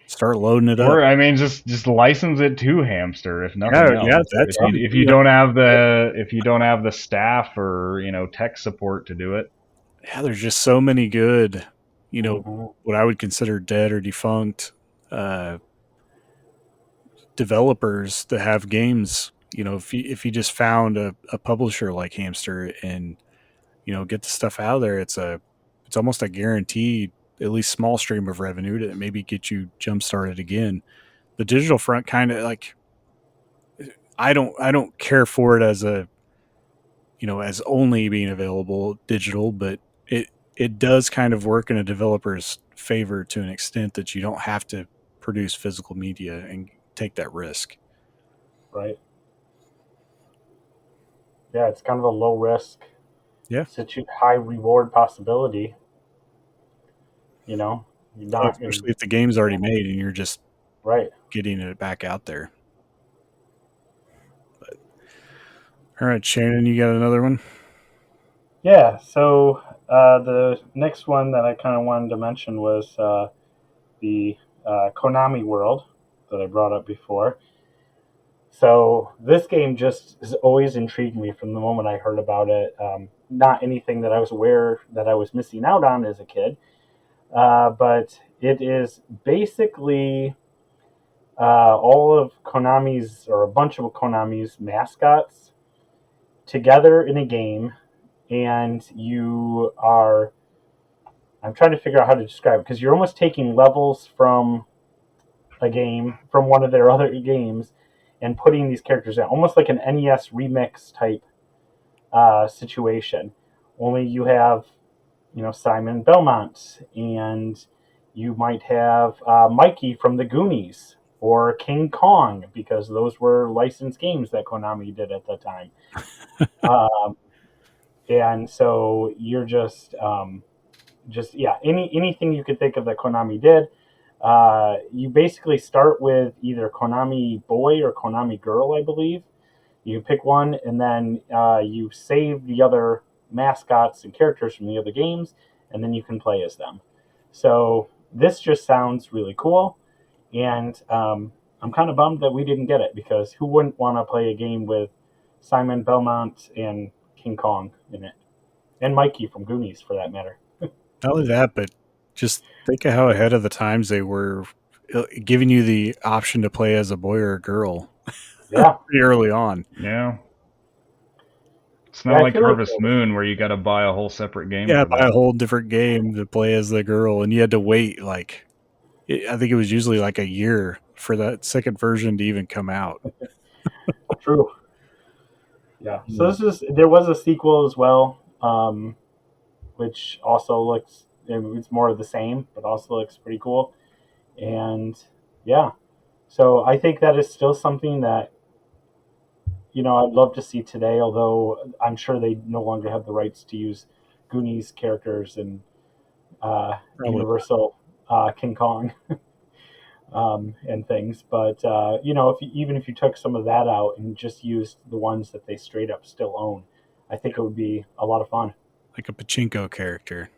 start loading it up. Or I mean, just license it to Hamster, if nothing else. Yeah, that's if you don't have the staff or tech support to do it. Yeah, there's just so many good, what I would consider dead or defunct developers that have games. If you just found a publisher like Hamster and get the stuff out of there, it's almost a guaranteed at least small stream of revenue to maybe get you jump started again. The digital front kind of like, I don't care for it as as only being available digital, but it does kind of work in a developer's favor to an extent that you don't have to produce physical media and take that risk. Right. Yeah, it's kind of a low risk, Yeah. high reward possibility. You know, you're Oh, not going especially if the game's already made and you're just right. getting it back out there. But, all right, Shannon, you got another one? Yeah. So the next one that I kind of wanted to mention was the Konami world that I brought up before. So this game just has always intrigued me from the moment I heard about it. Not anything that I was aware that I was missing out on as a kid, but it is basically all of Konami's or a bunch of Konami's mascots together in a game, and you are. I'm trying to figure out how to describe it because you're almost taking levels from a game from one of their other games and putting these characters in, almost like an NES remix type situation. Only you have, Simon Belmont, and you might have Mikey from the Goonies or King Kong, because those were licensed games that Konami did at the time. And so you're just yeah, anything you could think of that Konami did. You basically start with either Konami Boy or Konami Girl, I believe. You pick one, and then you save the other mascots and characters from the other games, and then you can play as them. So this just sounds really cool, and I'm kind of bummed that we didn't get it, because who wouldn't want to play a game with Simon Belmont and King Kong in it, and Mikey from Goonies for that matter. Not only that, but just think of how ahead of the times they were, giving you the option to play as a boy or a girl Yeah, pretty early on. Yeah. It's yeah, not I like feel like Harvest Moon where you got to buy a whole separate game Yeah, for buy a that. whole different game to play as the girl, and you had to wait I think it was usually like a year for that second version to even come out. true. Yeah. So there was a sequel as well, which also looks, it's more of the same, but also looks pretty cool. And yeah, so I think that is still something that I'd love to see today. Although I'm sure they no longer have the rights to use Goonies characters and Probably. Universal King Kong and things. But even if you took some of that out and just used the ones that they straight up still own, I think it would be a lot of fun. Like a pachinko character.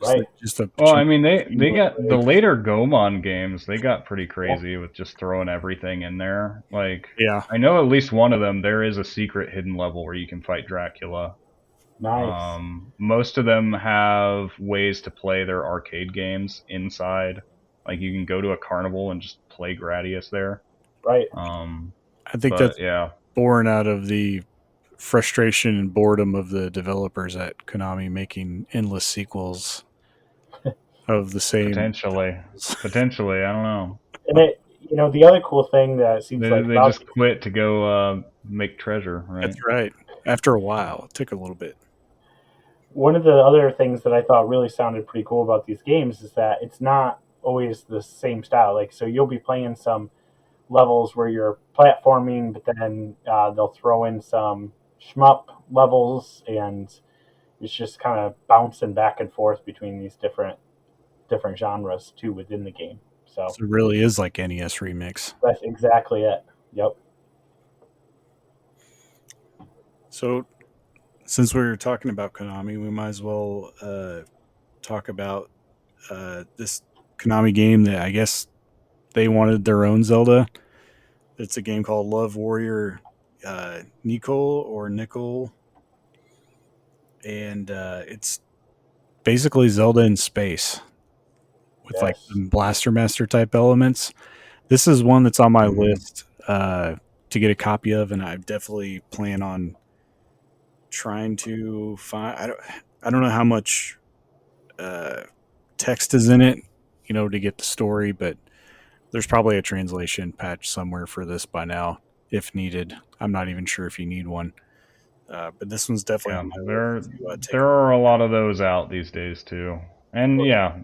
Right. Just a Well, I pachinko mean, they machine they with got the legs. later Gomon games. They got pretty crazy with just throwing everything in there. Like, Yeah. I know at least one of them, there is a secret hidden level where you can fight Dracula. Nice. Most of them have ways to play their arcade games inside. Like, you can go to a carnival and just play Gradius there. Right. I think But that's yeah, born out of the frustration and boredom of the developers at Konami making endless sequels of the same. potentially, I don't know. And the other cool thing that it seems like They about just quit to go make treasure, That's right? right. After a while, it took a little bit. one of the other things that I thought really sounded pretty cool about these games is that it's not always the same style. Like, so you'll be playing some levels where you're platforming, but then they'll throw in some shmup levels, and it's just kind of bouncing back and forth between these different genres too within the game. So So it really is like NES Remix. that's exactly it. Yep. So since we were talking about Konami, we might as well talk about this Konami game that I guess they wanted their own Zelda. It's a game called Love Warrior Nickel, and it's basically Zelda in space with like Yes. some Blaster Master type elements. This is one that's on my Mhm. list to get a copy of, and I definitely plan on trying to find. I don't know how much uh, text is in it, to get the story, but there's probably a translation patch somewhere for this by now, if needed. I'm not even sure if you need one, but this one's definitely Yeah, on my there list to take. there are a lot of those out these days too. And yeah,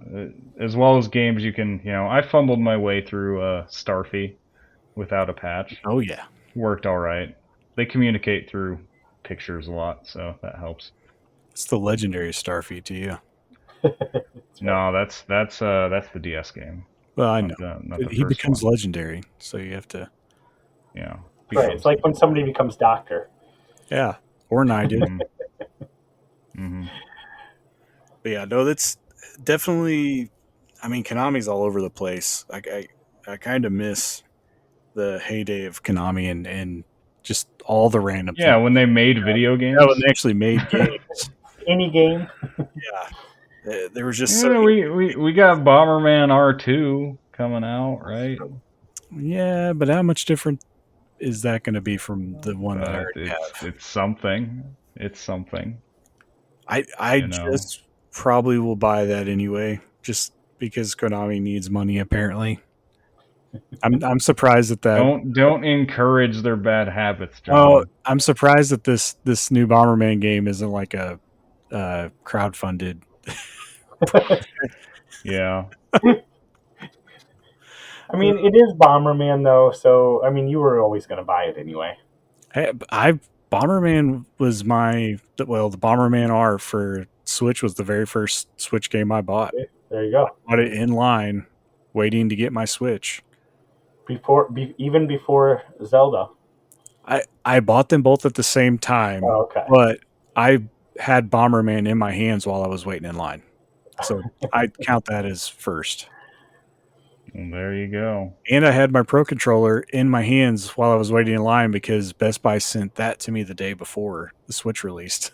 as well as games you can, I fumbled my way through Starfy without a patch. Oh yeah, Worked all right. They communicate through pictures a lot, so that helps. it's the legendary Starfy to you. That's right. No, that's the DS game, Well, I know not the he first becomes one. legendary, so you have to. Yeah, Right. It's like when somebody becomes doctor. Yeah, or I did. Mm-hmm. But yeah, no, that's definitely. I mean, Konami's all over the place. I kind of miss the heyday of Konami and just all the random Yeah, things. when they made video Yeah, when games. they actually made games. Any game. Yeah, there was just so Yeah, many. we got Bomberman R2 coming out, right? Yeah, but how much different is that going to be from the one that I already have? It's something. It's something. I You know. just probably will buy that anyway, just because Konami needs money. Apparently, I'm surprised at that. Don't encourage their bad habits, Well, John. I'm surprised that this new Bomberman game isn't like a crowdfunded. Yeah. I mean, it is Bomberman though, so I mean, you were always going to buy it anyway. I Bomberman was the Bomberman R for Switch was the very first Switch game I bought. There you go. Bought it in line, waiting to get my Switch. Even before Zelda. I bought them both at the same time, Oh, okay. but I had Bomberman in my hands while I was waiting in line, so I count that as first. Well, there you go. And I had my Pro Controller in my hands while I was waiting in line because Best Buy sent that to me the day before the Switch released.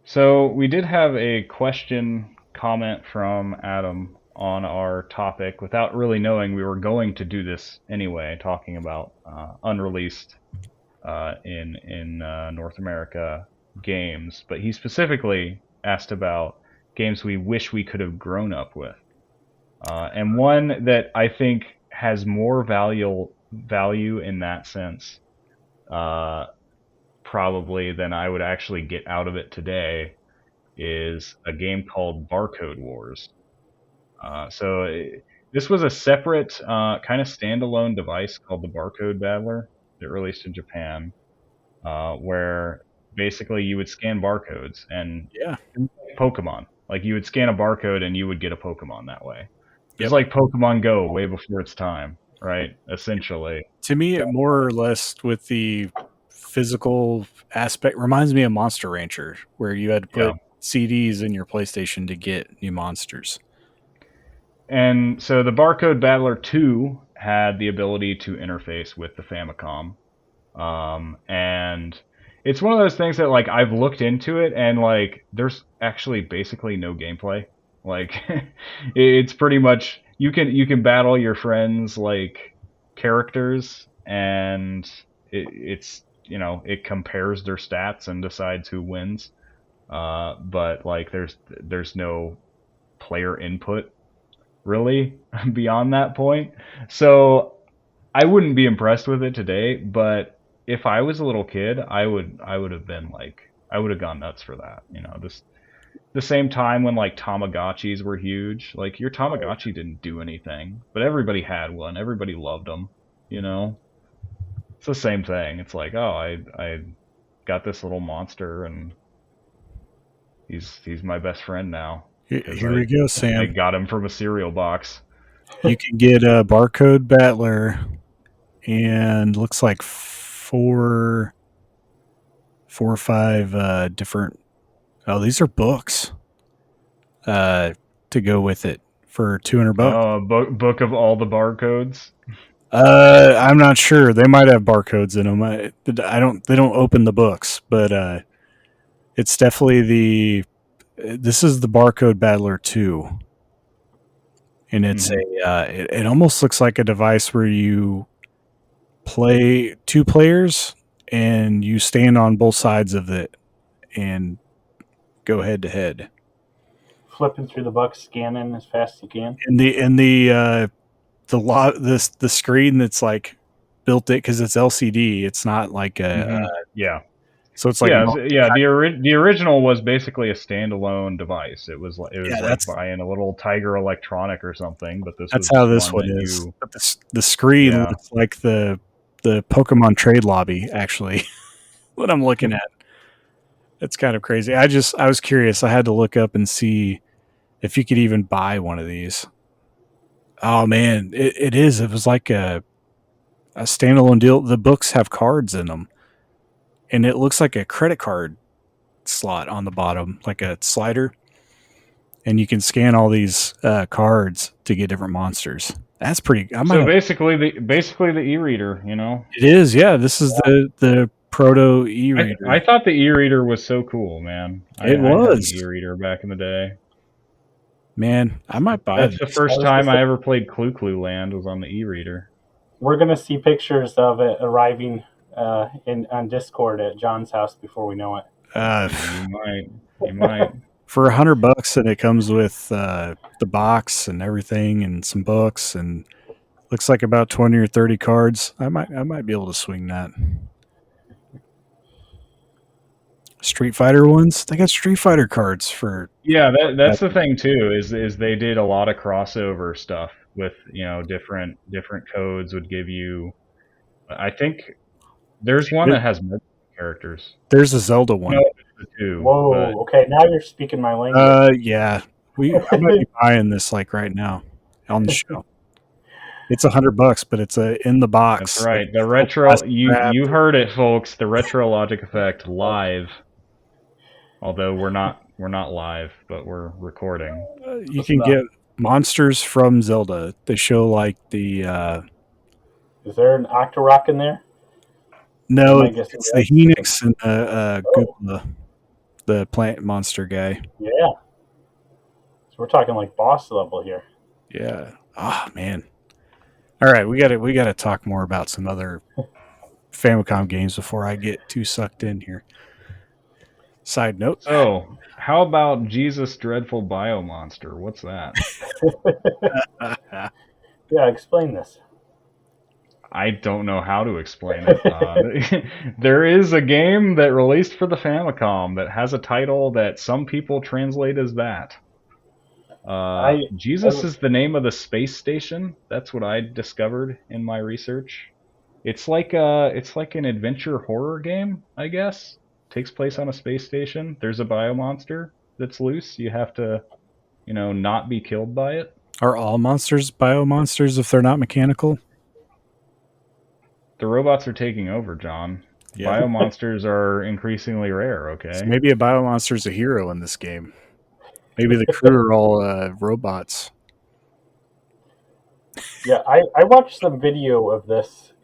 So we did have a question comment from Adam on our topic without really knowing we were going to do this anyway, talking about unreleased in North America games. But he specifically asked about games we wish we could have grown up with, and one that I think has more value in that sense, probably than I would actually get out of it today, is a game called Barcode Wars. This was a separate kind of standalone device called the Barcode Battler that released in Japan, where basically you would scan barcodes and Yeah. Pokemon. Like you would scan a barcode and you would get a Pokemon that way. It's Yep. like Pokemon Go way before its time, right? Essentially. To me, it more or less with the physical aspect reminds me of Monster Rancher, where you had to put CDs in your PlayStation to get new monsters. And so the Barcode Battler 2 had the ability to interface with the Famicom. And it's one of those things that like I've looked into it and like there's actually basically no gameplay. Like it's pretty much you can battle your friends like characters and it's it compares their stats and decides who wins. But like there's no player input really beyond that point. So I wouldn't be impressed with it today, but if I was a little kid, I would have been like I would have gone nuts for that. This the same time when like Tamagotchis were huge. Like your Tamagotchi didn't do anything, but everybody had one. Everybody loved them. It's the same thing. It's like, oh, I got this little monster and he's my best friend now. Here we go, Sam. I got him from a cereal box. You can get a Barcode Battler and looks like four or five different. Oh, these are books to go with it for $200. Oh, book of all the barcodes. I'm not sure. They might have barcodes in them. I don't. They don't open the books, but it's definitely this is the Barcode Battler 2, and it's it almost looks like a device where you play two players and you stand on both sides of it and go head to head. Flipping through the books, scanning as fast as you can. And the screen that's like built it because it's LCD. It's not like a yeah. So it's like The original was basically a standalone device. It was yeah, like buying a little Tiger Electronic or something. But this that's was how this one one that is. you But the screen yeah. looks like the Pokemon trade lobby. Actually, what I'm looking at, it's kind of crazy. I was curious. I had to look up and see if you could even buy one of these. Oh man, it is. It was like a standalone deal. The books have cards in them, and it looks like a credit card slot on the bottom, like a slider, and you can scan all these cards to get different monsters. That's pretty. So basically the e-reader, you know. It is, yeah. This is the proto e-reader. I thought the e-reader was so cool, man. It I had an was, e-reader back in the day. man. I might buy That's this. the first time I ever played Clue Land was on the e-reader. We're gonna see pictures of it arriving on Discord at John's house before we know it. You might. For $100, and it comes with the box and everything, and some books, and looks like about 20 or 30 cards. I might be able to swing that. Street Fighter ones. They got Street Fighter cards for. Yeah, that's the thing too. Is they did a lot of crossover stuff with different codes would give you. I think there's one that has multiple characters. There's a Zelda one. No, two, Whoa! Okay, now you're speaking my language. Yeah. I might be buying this like right now on the show. It's $100, but it's in the box. That's right. The retro. You heard it, folks. The retro logic effect live. Although we're not live, but we're recording. You can get monsters from Zelda. They show like the. Is there an Octorok in there? No, it's the Phoenix and the Goomba, the plant monster guy. Yeah. So we're talking like boss level here. Yeah. Oh man. All right, we got to talk more about some other Famicom games before I get too sucked in here. Side note. Oh, how about Jesus Dreadful Biomonster? What's that? Yeah, explain this. I don't know how to explain it. There is a game that released for the Famicom that has a title that some people translate as that. Jesus is the name of the space station. That's what I discovered in my research. It's like an adventure horror game, I guess. Takes place on a space station. There's a biomonster that's loose. You have to, not be killed by it. Are all monsters biomonsters if they're not mechanical? The robots are taking over, John. Yeah. Biomonsters are increasingly rare, okay? So maybe a biomonster's a hero in this game. Maybe the crew are all robots. Yeah, I watched some video of this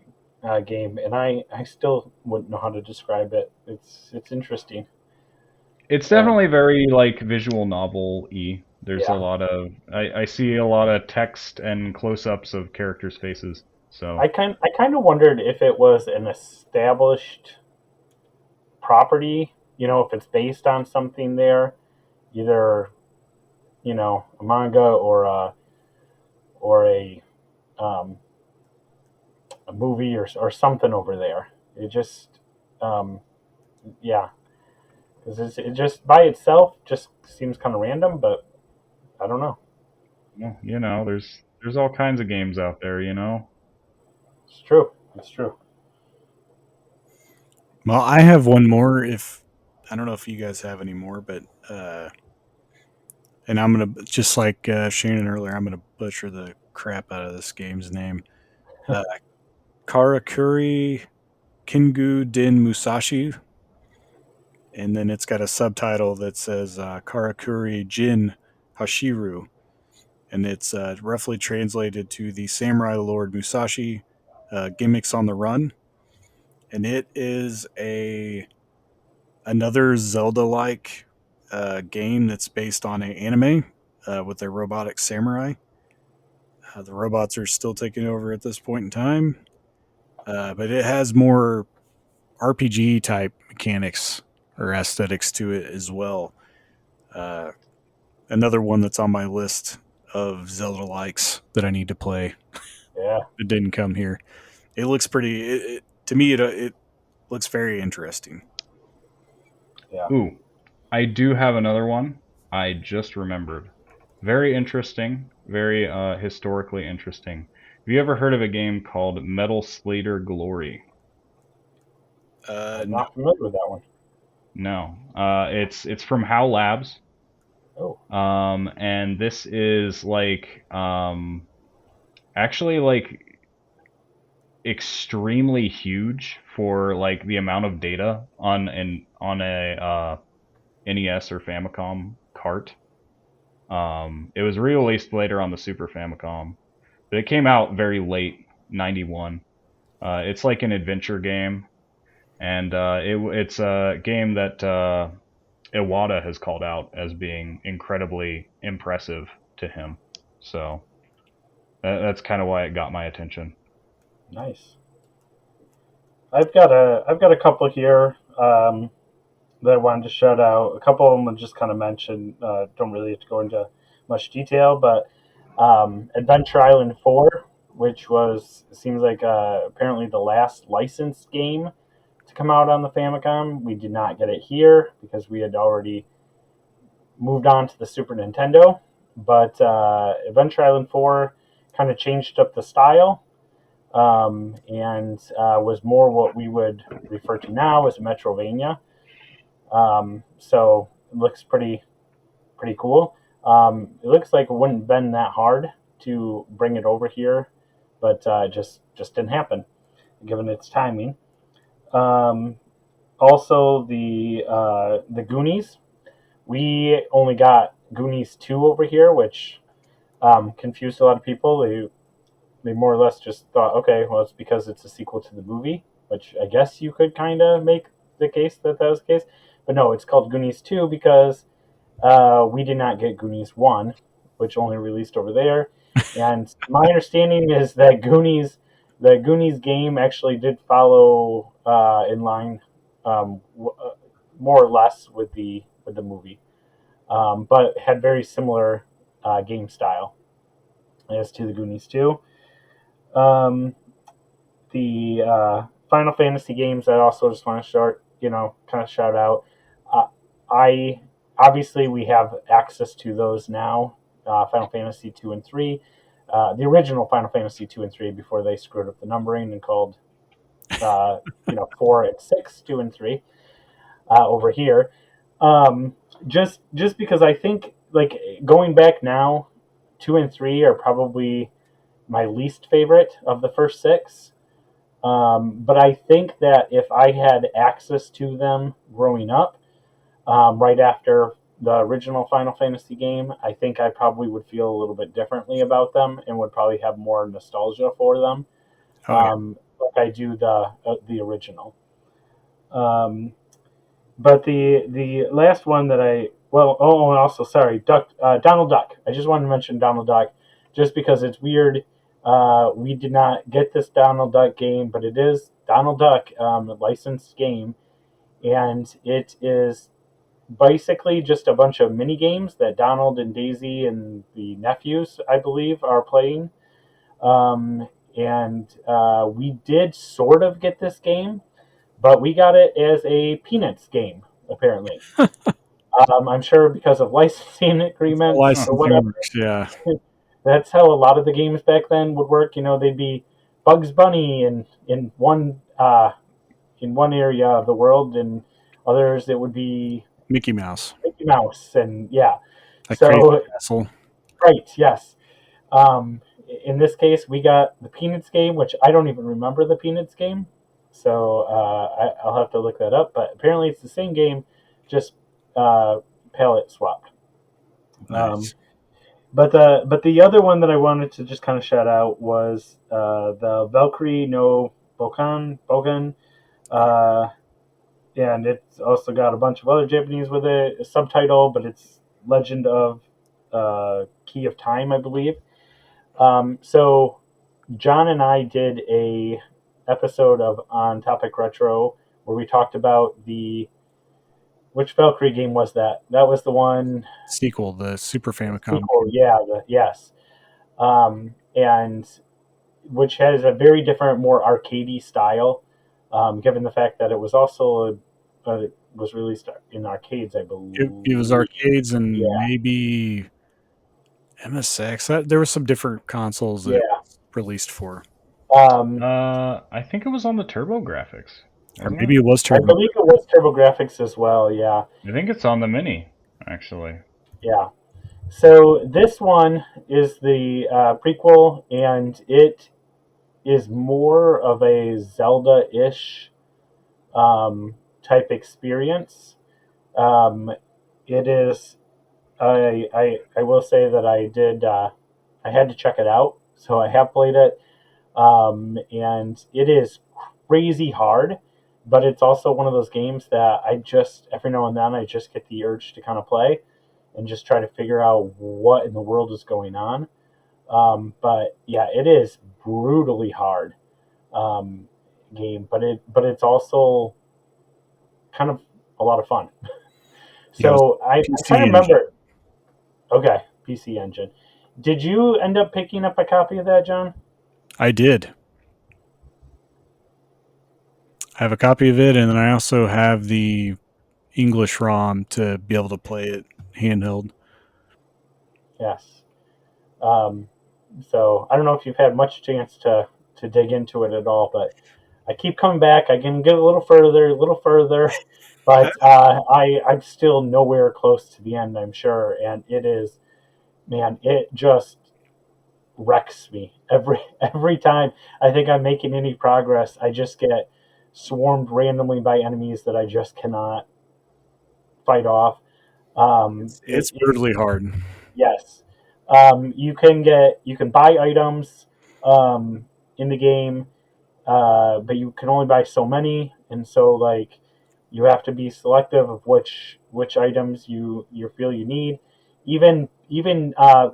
game, and I still wouldn't know how to describe it. It's interesting. It's definitely very like visual novel-y. There's a lot of I see a lot of text and close-ups of characters' faces. So I kind of wondered if it was an established property. If it's based on something there, either a manga or a movie or something over there. It just because it just by itself just seems kind of random, but I don't know. Well, there's all kinds of games out there, It's true. It's true. Well, I have one more. If I don't know if you guys have any more, but and I'm gonna just like Shannon earlier, I'm gonna butcher the crap out of this game's name. Karakuri Kingu Din Musashi, and then it's got a subtitle that says Karakuri Jin Hashiru, and it's roughly translated to the Samurai Lord Musashi gimmicks on the run, and it is another Zelda-like game that's based on an anime with a robotic samurai. The robots are still taking over at this point in time, but it has more RPG type mechanics or aesthetics to it as well. Another one that's on my list of Zelda likes that I need to play. Yeah, it didn't come here. It looks pretty. To me, it looks very interesting. Yeah. Ooh, I do have another one. I just remembered. Very interesting. Very historically interesting. Have you ever heard of a game called Metal Slater Glory? I'm No. not familiar with that one. No. It's from HAL Labs. Oh, And this is like actually like extremely huge for like the amount of data on a NES or Famicom cart. It was re-released later on the Super Famicom, but it came out very late, 91. It's like an adventure game, and it's a game that Iwata has called out as being incredibly impressive to him. So that's kind of why it got my attention. nice. I've got a couple here that I wanted to shout out. A couple of them I just kind of mentioned. Don't really have to go into much detail, but Adventure Island 4, which was seems like apparently the last licensed game to come out on the Famicom. We did not get it here because we had already moved on to the Super Nintendo. But Adventure Island 4 kind of changed up the style and was more what we would refer to now as a Metrovania. So it looks pretty cool. It looks like it wouldn't have been that hard to bring it over here, but just didn't happen given its timing. Um, Also, the Goonies. We only got Goonies 2 over here, which confused a lot of people. They more or less just thought, okay, well, it's because it's a sequel to the movie, which I guess you could kind of make the case that that was the case. But no, it's called Goonies 2 because we did not get Goonies 1, which only released over there. And my understanding is that the Goonies game actually did follow in line more or less with the movie, but had very similar game style as to the Goonies 2. Um, the Final Fantasy games, I also just want to kind of shout out. Uh, I Obviously we have access to those now. Final Fantasy 2 and 3, the original Final Fantasy 2 and 3 before they screwed up the numbering and called 4 and 6, 2 and 3 over here. Just because I think like going back now, 2 and 3 are probably my least favorite of the first six. But I think that if I had access to them growing up, right after the original Final Fantasy game, I think I probably would feel a little bit differently about them and would probably have more nostalgia for them, Oh, yeah. like I do the original. Um, but the last one that and also sorry, Donald Duck. I just wanted to mention Donald Duck, just because it's weird. We did not get this Donald Duck game, but it is Donald Duck, a licensed game, and it is basically just a bunch of mini games that Donald and Daisy and the nephews, I believe, are playing. And we did sort of get this game, but we got it as a Peanuts game, apparently. I'm sure because of licensing agreements or Licensing whatever. works, yeah. That's how a lot of the games back then would work. They'd be Bugs Bunny in one area of the world, and others it would be Mickey Mouse. Mickey Mouse, and yeah. A crazy So castle. right, yes. Um, in this case, we got the Peanuts game, which I don't even remember the Peanuts game, so I'll have to look that up. But apparently, it's the same game, just palette swapped. Um, Nice. but the other one that I wanted to just kind of shout out was the Valkyrie no Bogan, uh, and it's also got a bunch of other Japanese with it, a subtitle, but it's Legend of Key of Time, I believe. So John and I did a episode of On Topic Retro where we talked about which Valkyrie game was that? That was the one Sequel, the Super Famicom. sequel, yeah, yes, and which has a very different, more arcadey style. Given the fact that it was also was released in arcades, I believe. It was arcades Yeah, and maybe MSX. There were some different consoles that it yeah. was released for, Um, I think it was on the TurboGrafx, or wasn't it? maybe it was I Turbo. believe it was TurboGrafx as well. Yeah, I think it's on the Mini, actually. yeah. So this one is the prequel, and it is more of a Zelda-ish type experience. Um, it is. I will say that I did. I had to check it out, so I have played it, and it is crazy hard. But it's also one of those games that I just every now and then I just get the urge to kind of play and just try to figure out what in the world is going on. But yeah, it is brutally hard um, game, but it's also kind of a lot of fun. Yeah, it was So I'm trying PC to Engine. remember. Okay, PC Engine. Did you end up picking up a copy of that, John? I did. I have a copy of it, and then I also have the English ROM to be able to play it handheld. Yes. Um, so I don't know if you've had much chance to dig into it at all, but I keep coming back. I can get a little further, but I'm still nowhere close to the end. I'm sure, and it is, man, it just wrecks me every time I think I'm making any progress. I just get swarmed randomly by enemies that I just cannot fight off. It's It's brutally hard. yes. You can buy items in the game, but you can only buy so many, and so like you have to be selective of which items you feel you need. Even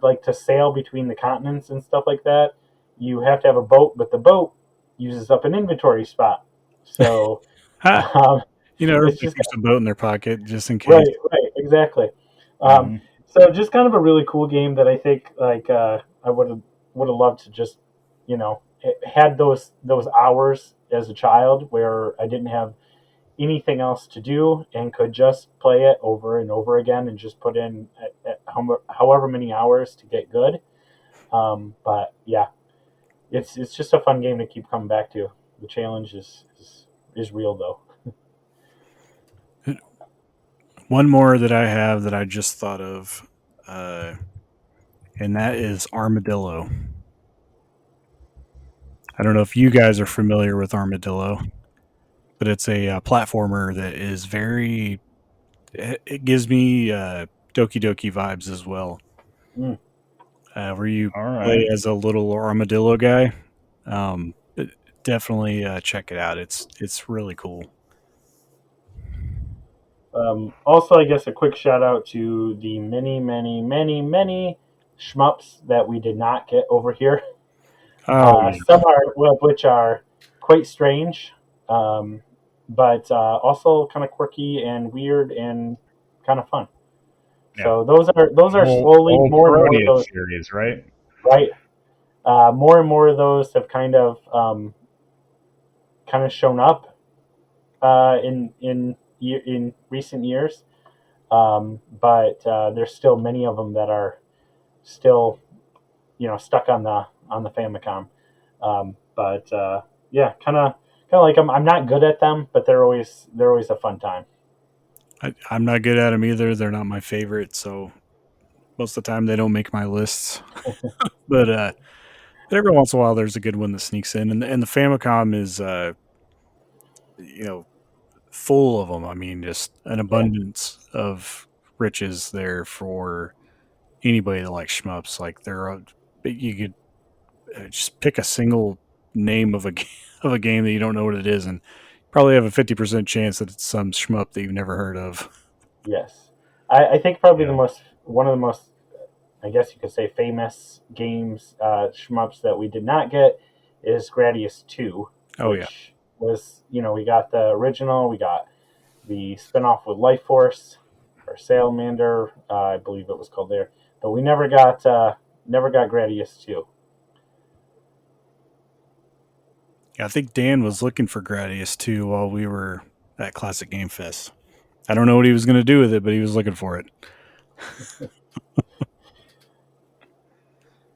like to sail between the continents and stuff like that, you have to have a boat, but the boat uses up an inventory spot. So Ha! um, it's Everybody just keeps a boat in their pocket just in case. right, exactly. Um, Hmm. so just kind of a really cool game that I think like I would have loved to just had those hours as a child where I didn't have anything else to do and could just play it over and over again and just put in however many hours to get good. But yeah, it's just a fun game to keep coming back to. The challenge is real though. One more that I have that I just thought of, uh, and that is Armadillo. I don't know if you guys are familiar with Armadillo, but it's a platformer that is very. It gives me Doki Doki vibes as well, Mm. where you All play right. as a little armadillo guy. Definitely check it out. It's really cool. Also, I guess a quick shout out to the many shmups that we did not get over here. Oh yeah, Some are well, which are quite strange, um, but also kind of quirky and weird and kind of fun. Yeah. So those are slowly Old more and more of Parodius those, series, right? right? More and more of those have kind of shown up in recent years. But there's still many of them that are still stuck on the Famicom. But yeah, kind of like them. I'm not good at them, but they're always a fun time. I'm not good at them either. They're not my favorite, so most of the time they don't make my lists. But every once in a while, there's a good one that sneaks in, and the Famicom is you know full of them. I mean, just an Yeah. abundance of riches there for anybody that likes shmups. Like you could just pick a single name of a of a game that you don't know what it is, and probably have a 50% chance that it's some shmup that you've never heard of. Yes. I think probably Yeah. one of the most, I guess you could say, famous games shmups that we did not get is Gradius 2, Oh yeah, which was we got the original, we got the spinoff with Life Force or Salamander, I believe it was called there, but we never got Gradius 2. I think Dan was looking for Gradius too while we were at Classic Game Fest. I don't know what he was going to do with it, but he was looking for it.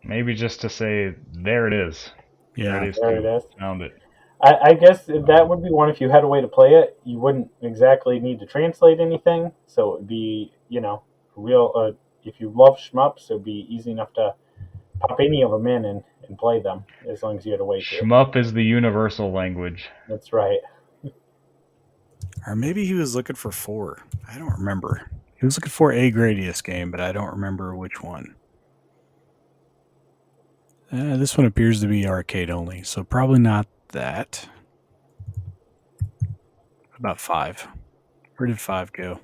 Maybe just to say, there it is. Yeah. There it is, There too. it is. Found it. I guess that would be one. If you had a way to play it, you wouldn't exactly need to translate anything. So it would be, real. If you love shmups, it would be easy enough to pop any of them in and play them as long as you had a way to. Shmup is the universal language. That's right. Or maybe he was looking for 4. I don't remember. He was looking for a Gradius game, but I don't remember which one. This one appears to be arcade only, so probably not that. About 5. Where did 5 go?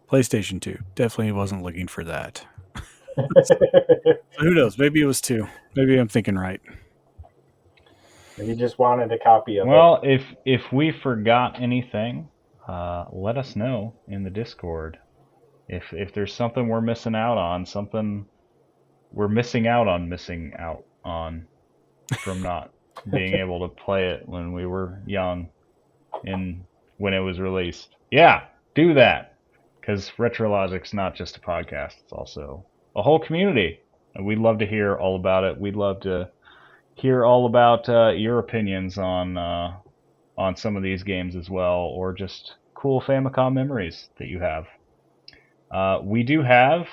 PlayStation 2. Definitely wasn't looking for that. Who knows? Maybe it was 2. Maybe I'm thinking right. Maybe you just wanted a copy of it. Well, if we forgot anything, let us know in the Discord. If there's something we're missing out on, something we're missing out on from not being able to play it when we were young when it was released. Yeah, do that. Because Retrologic's not just a podcast, it's also a whole community. And we'd love to hear all about it. We'd love to hear all about your opinions on some of these games as well, or just cool Famicom memories that you have. We do have,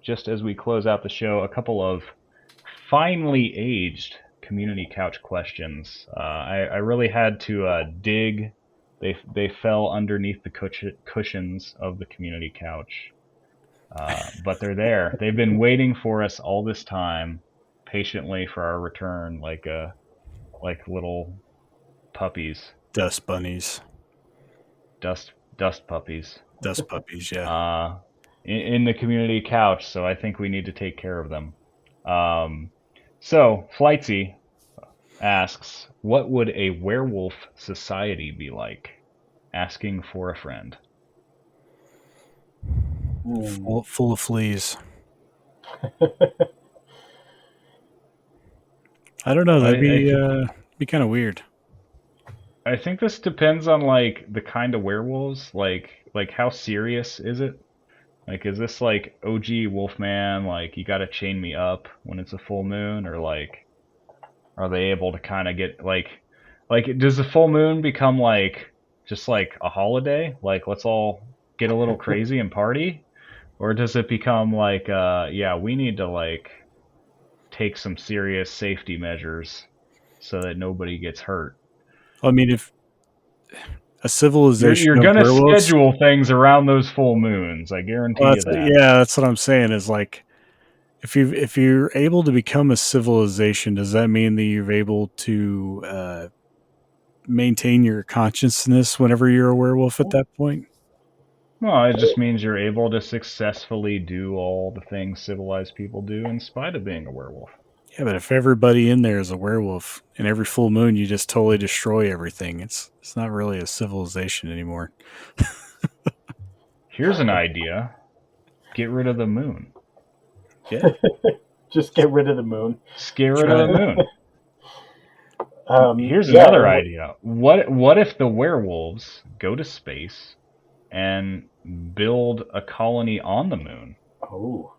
just as we close out the show, a couple of finely aged community couch questions. I really had to dig. They fell underneath the cushions of the community couch, but they're there. They've been waiting for us all this time, patiently for our return, like little puppies. Dust bunnies. Dust puppies. Dust puppies, yeah. In the community couch, so I think we need to take care of them. So, Flightsy asks, what would a werewolf society be like? Asking for a friend. Full of fleas. I don't know. That'd be kind of weird. I think this depends on like the kind of werewolves. Like how serious is it? Like, is this like OG Wolfman? Like, you gotta chain me up when it's a full moon, or like, are they able to kind of get like, does the full moon become like just like a holiday? Like, let's all get a little crazy and party, or does it become like, yeah, we need to like take some serious safety measures so that nobody gets hurt? I mean, if a civilization, you're gonna werewolves, schedule things around those full moons. I guarantee you that. Yeah, that's what I'm saying. Is like, if you're able to become a civilization, does that mean that you're able to maintain your consciousness whenever you're a werewolf at that point? Well, it just means you're able to successfully do all the things civilized people do in spite of being a werewolf. Yeah, but if everybody in there is a werewolf, and every full moon you just totally destroy everything, it's not really a civilization anymore. Here's an idea. Get rid of the moon. Yeah. Just get rid of the moon. Get rid of the moon. Here's another idea. What if the werewolves go to space and build a colony on the moon? Oh.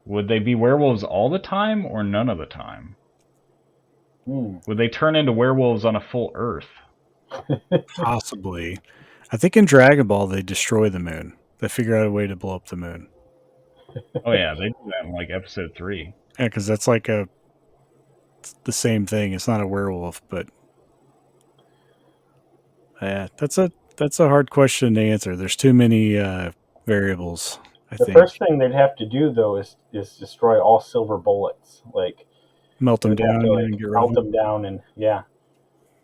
Would they be werewolves all the time or none of the time? Would they turn into werewolves on a full Earth? Possibly. I think in Dragon Ball they destroy the moon. They figure out a way to blow up the moon. Oh yeah, they do that in like episode 3. Yeah, because that's like the same thing. It's not a werewolf, but yeah, that's a hard question to answer. There's too many variables. I think. First thing they'd have to do though is destroy all silver bullets, like melt them down and get rid of melt them down, and yeah,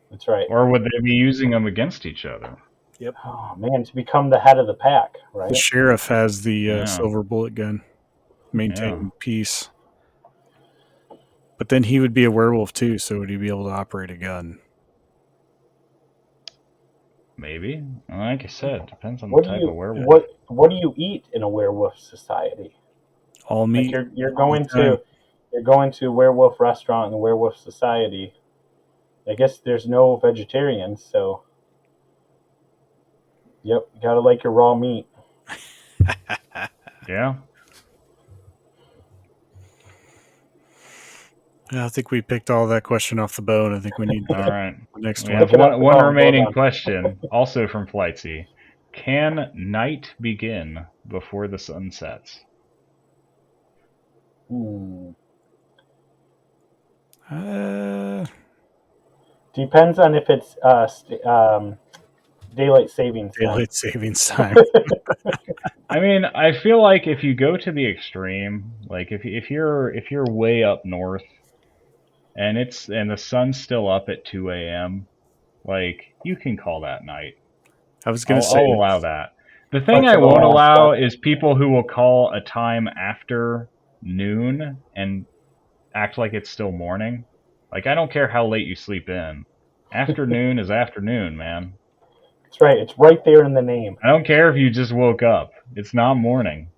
that's right. Or would they be using them against each other? Yep. Oh man, to become the head of the pack, right? The sheriff has the silver bullet gun. Maintain peace. But then he would be a werewolf too, so would he be able to operate a gun? Maybe. Like I said, depends on the type of werewolf. What do you eat in a werewolf society? All meat. Like you're going to a werewolf restaurant in a werewolf society. I guess there's no vegetarians, so Yep, you gotta like your raw meat. Yeah. I think we picked all that question off the bone. I think we need All right. the next We one. have Pick it up one the bone, well remaining done. question, also from Flightsy. Can night begin before the sun sets? Hmm. Daylight Depends on if it's daylight savings time. savings time. I mean, I feel like if you go to the extreme, like if you're way up north and the sun's still up at 2 a.m., like you can call that night. I was going to say, I'll allow that. The thing Parts I of won't allow Alaska. is people who will call a time after noon and act like it's still morning. Like I don't care how late you sleep in. Afternoon is afternoon, man. That's right. It's right there in the name. I don't care if you just woke up. It's not morning.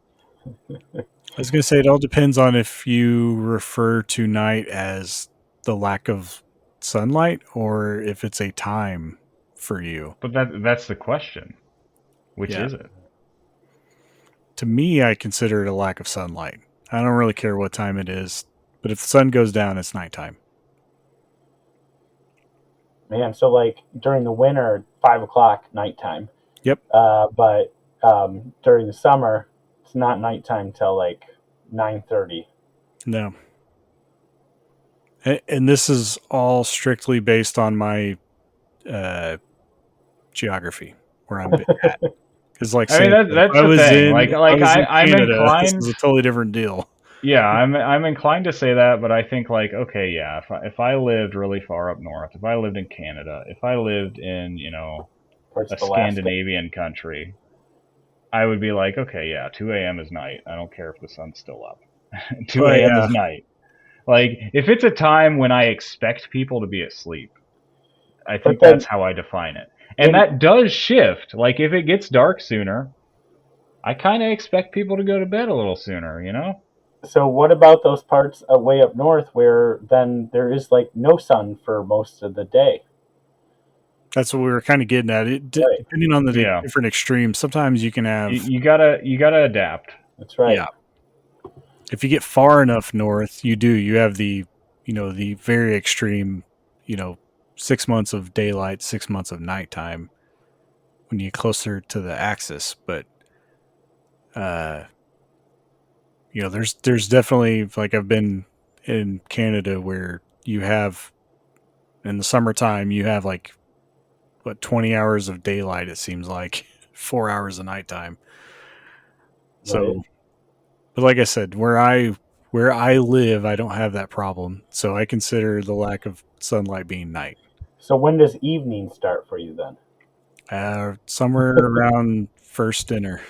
I was going to say it all depends on if you refer to night as the lack of sunlight or if it's a time for you. But that's the question. Which Yeah. is it? To me, I consider it a lack of sunlight. I don't really care what time it is, but if the sun goes down, it's nighttime. Man, so like during the winter, 5 o'clock nighttime. Yep. But during the summer, it's not nighttime till like 9:30. No. And this is all strictly based on my geography where I'm at. Because, like, I mean, say, that's the thing. Like if I was in I'm Canada, this inclined. is a totally different deal. Yeah, I'm inclined to say that, but I think like okay, yeah, if I lived really far up north, if I lived in Canada, if I lived in Parts a of Alaska. Scandinavian country, I would be like, okay, yeah, 2 a.m. is night. I don't care if the sun's still up. 2 Oh a.m. is yeah, night. Like if it's a time when I expect people to be asleep, I But think then that's how I define it. And in that does shift. Like if it gets dark sooner, I kind of expect people to go to bed a little sooner, you know? so what about those parts way up north where then there is like no sun for most of the day? that's what we were kind of getting at. It Right. depending on the Yeah. different extremes. Sometimes you can have, You gotta adapt. That's right. yeah. If you get far enough north, you have the very extreme, 6 months of daylight, 6 months of nighttime when you get closer to the axis. But uh, there's definitely, like, I've been in Canada where you have in the summertime you have like 20 hours of daylight, it seems like 4 hours of nighttime. Right. So, but like I said, where I live, I don't have that problem. So I consider the lack of sunlight being night. So when does evening start for you then? Somewhere around first dinner.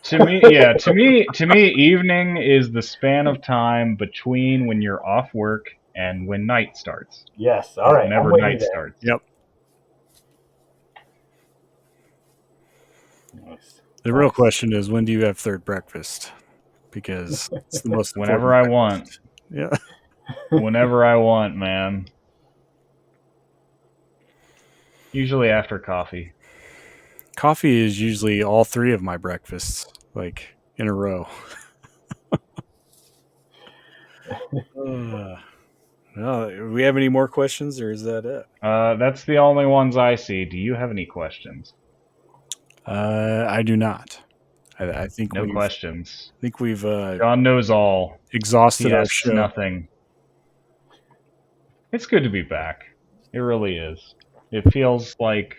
To me, yeah, to me, evening is the span of time between when you're off work and when night starts. Yes. All Is right. I'm whenever with you night there. starts. Yep. Nice. The real question is, when do you have third breakfast? Because it's the most Whenever important I want. breakfast. Yeah. Whenever I want, man. Usually after coffee. Coffee is usually all three of my breakfasts, like in a row. Do we have any more questions, or is that it? That's the only ones I see. Do you have any questions? I do not. I think No we've questions. I think we've John knows all. He exhausted our asks show. nothing. It's good to be back. It really is. It feels like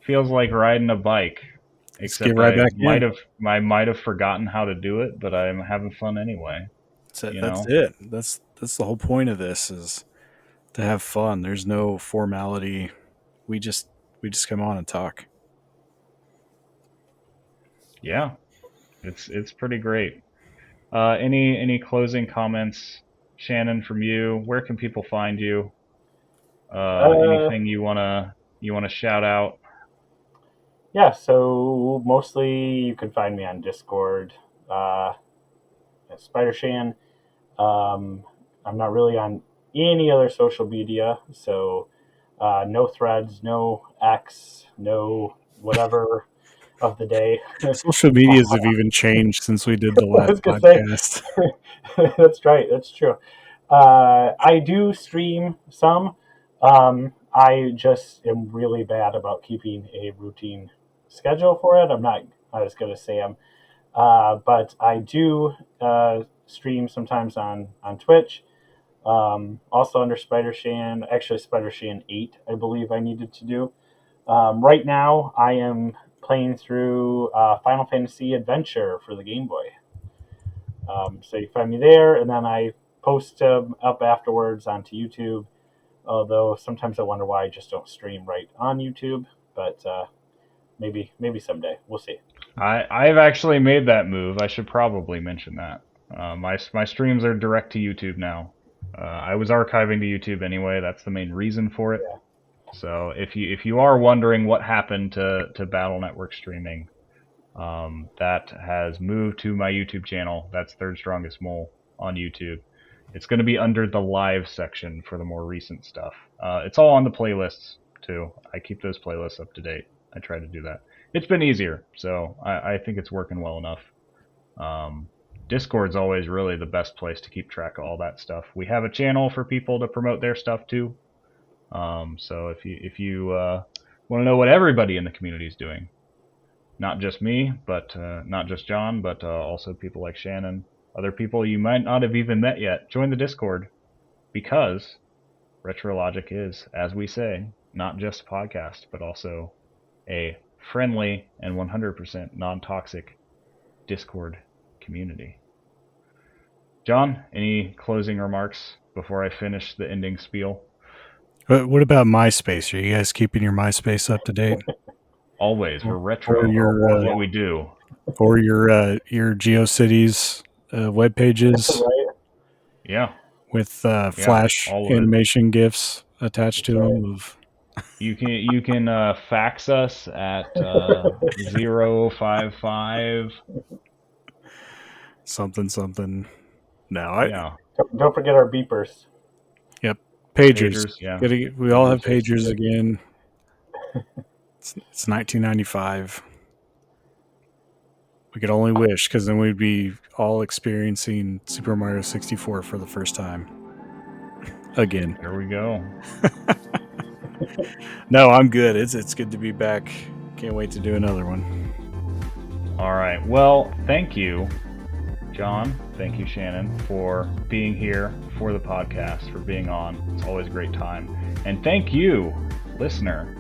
riding a bike. Let's get Except right back in. I might have forgotten how to do it, but I'm having fun anyway. That's it. That's the whole point of this, is to have fun. There's no formality. We just come on and talk. Yeah, it's pretty great. Any closing comments, Shannon, from you? Where can people find you? Uh, Anything you wanna shout out? yeah. So mostly you can find me on Discord, uh, Spider Shan. I'm not really on any other social media, so no Threads, no X, no whatever of the day. Social medias have even changed since we did the I last was gonna say, podcast. that's right. That's true. I do stream some. I just am really bad about keeping a routine schedule for it. I was going to say but I do stream sometimes on Twitch. Also under Spider Shan, actually Spider Shan 8, I believe I needed to do. Right now, I am playing through Final Fantasy Adventure for the Game Boy. So you find me there, and then I post up afterwards onto YouTube. Although sometimes I wonder why I just don't stream right on YouTube, but maybe someday we'll see. I've actually made that move. I should probably mention that. My streams are direct to YouTube now. I was archiving to YouTube anyway. That's the main reason for it. Yeah. So if you are wondering what happened to Battle Network streaming, that has moved to my YouTube channel. That's Third Strongest Mole on YouTube. It's going to be under the live section for the more recent stuff. It's all on the playlists too. I keep those playlists up to date. I try to do that. It's been easier, so I think it's working well enough. Discord's always really the best place to keep track of all that stuff. We have a channel for people to promote their stuff too. So if you want to know what everybody in the community is doing, not just me, but not just John, but also people like Shannon, other people you might not have even met yet, join the Discord, because Retrologic is, as we say, not just a podcast, but also a friendly and 100% non-toxic Discord community. John, any closing remarks before I finish the ending spiel? What about MySpace? Are you guys keeping your MySpace up to date? Always. We're retro. What we do. Or your GeoCities web pages Right? Yeah. with Flash animation GIFs attached to them. You can fax us at 055 something. No, Don't forget our beepers. Yep, pagers. Yeah. We all have pagers again. It's 1995. We could only wish, because then we'd be all experiencing Super Mario 64 for the first time. Again. There we go. No, I'm good. It's good to be back. Can't wait to do another one. All right. Well, thank you, John. Thank you, Shannon, for being here for the podcast, for being on. It's always a great time. And thank you, listener,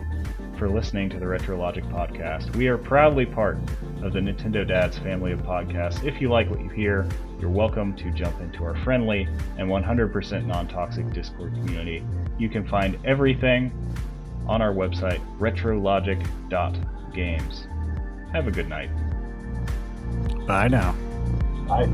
for listening to the Retrologic podcast. We are proudly part of the Nintendo Dads family of podcasts. If you like what you hear, you're welcome to jump into our friendly and 100% non-toxic Discord community. You can find everything on our website, retrologic.games. Have a good night. Bye now. Bye.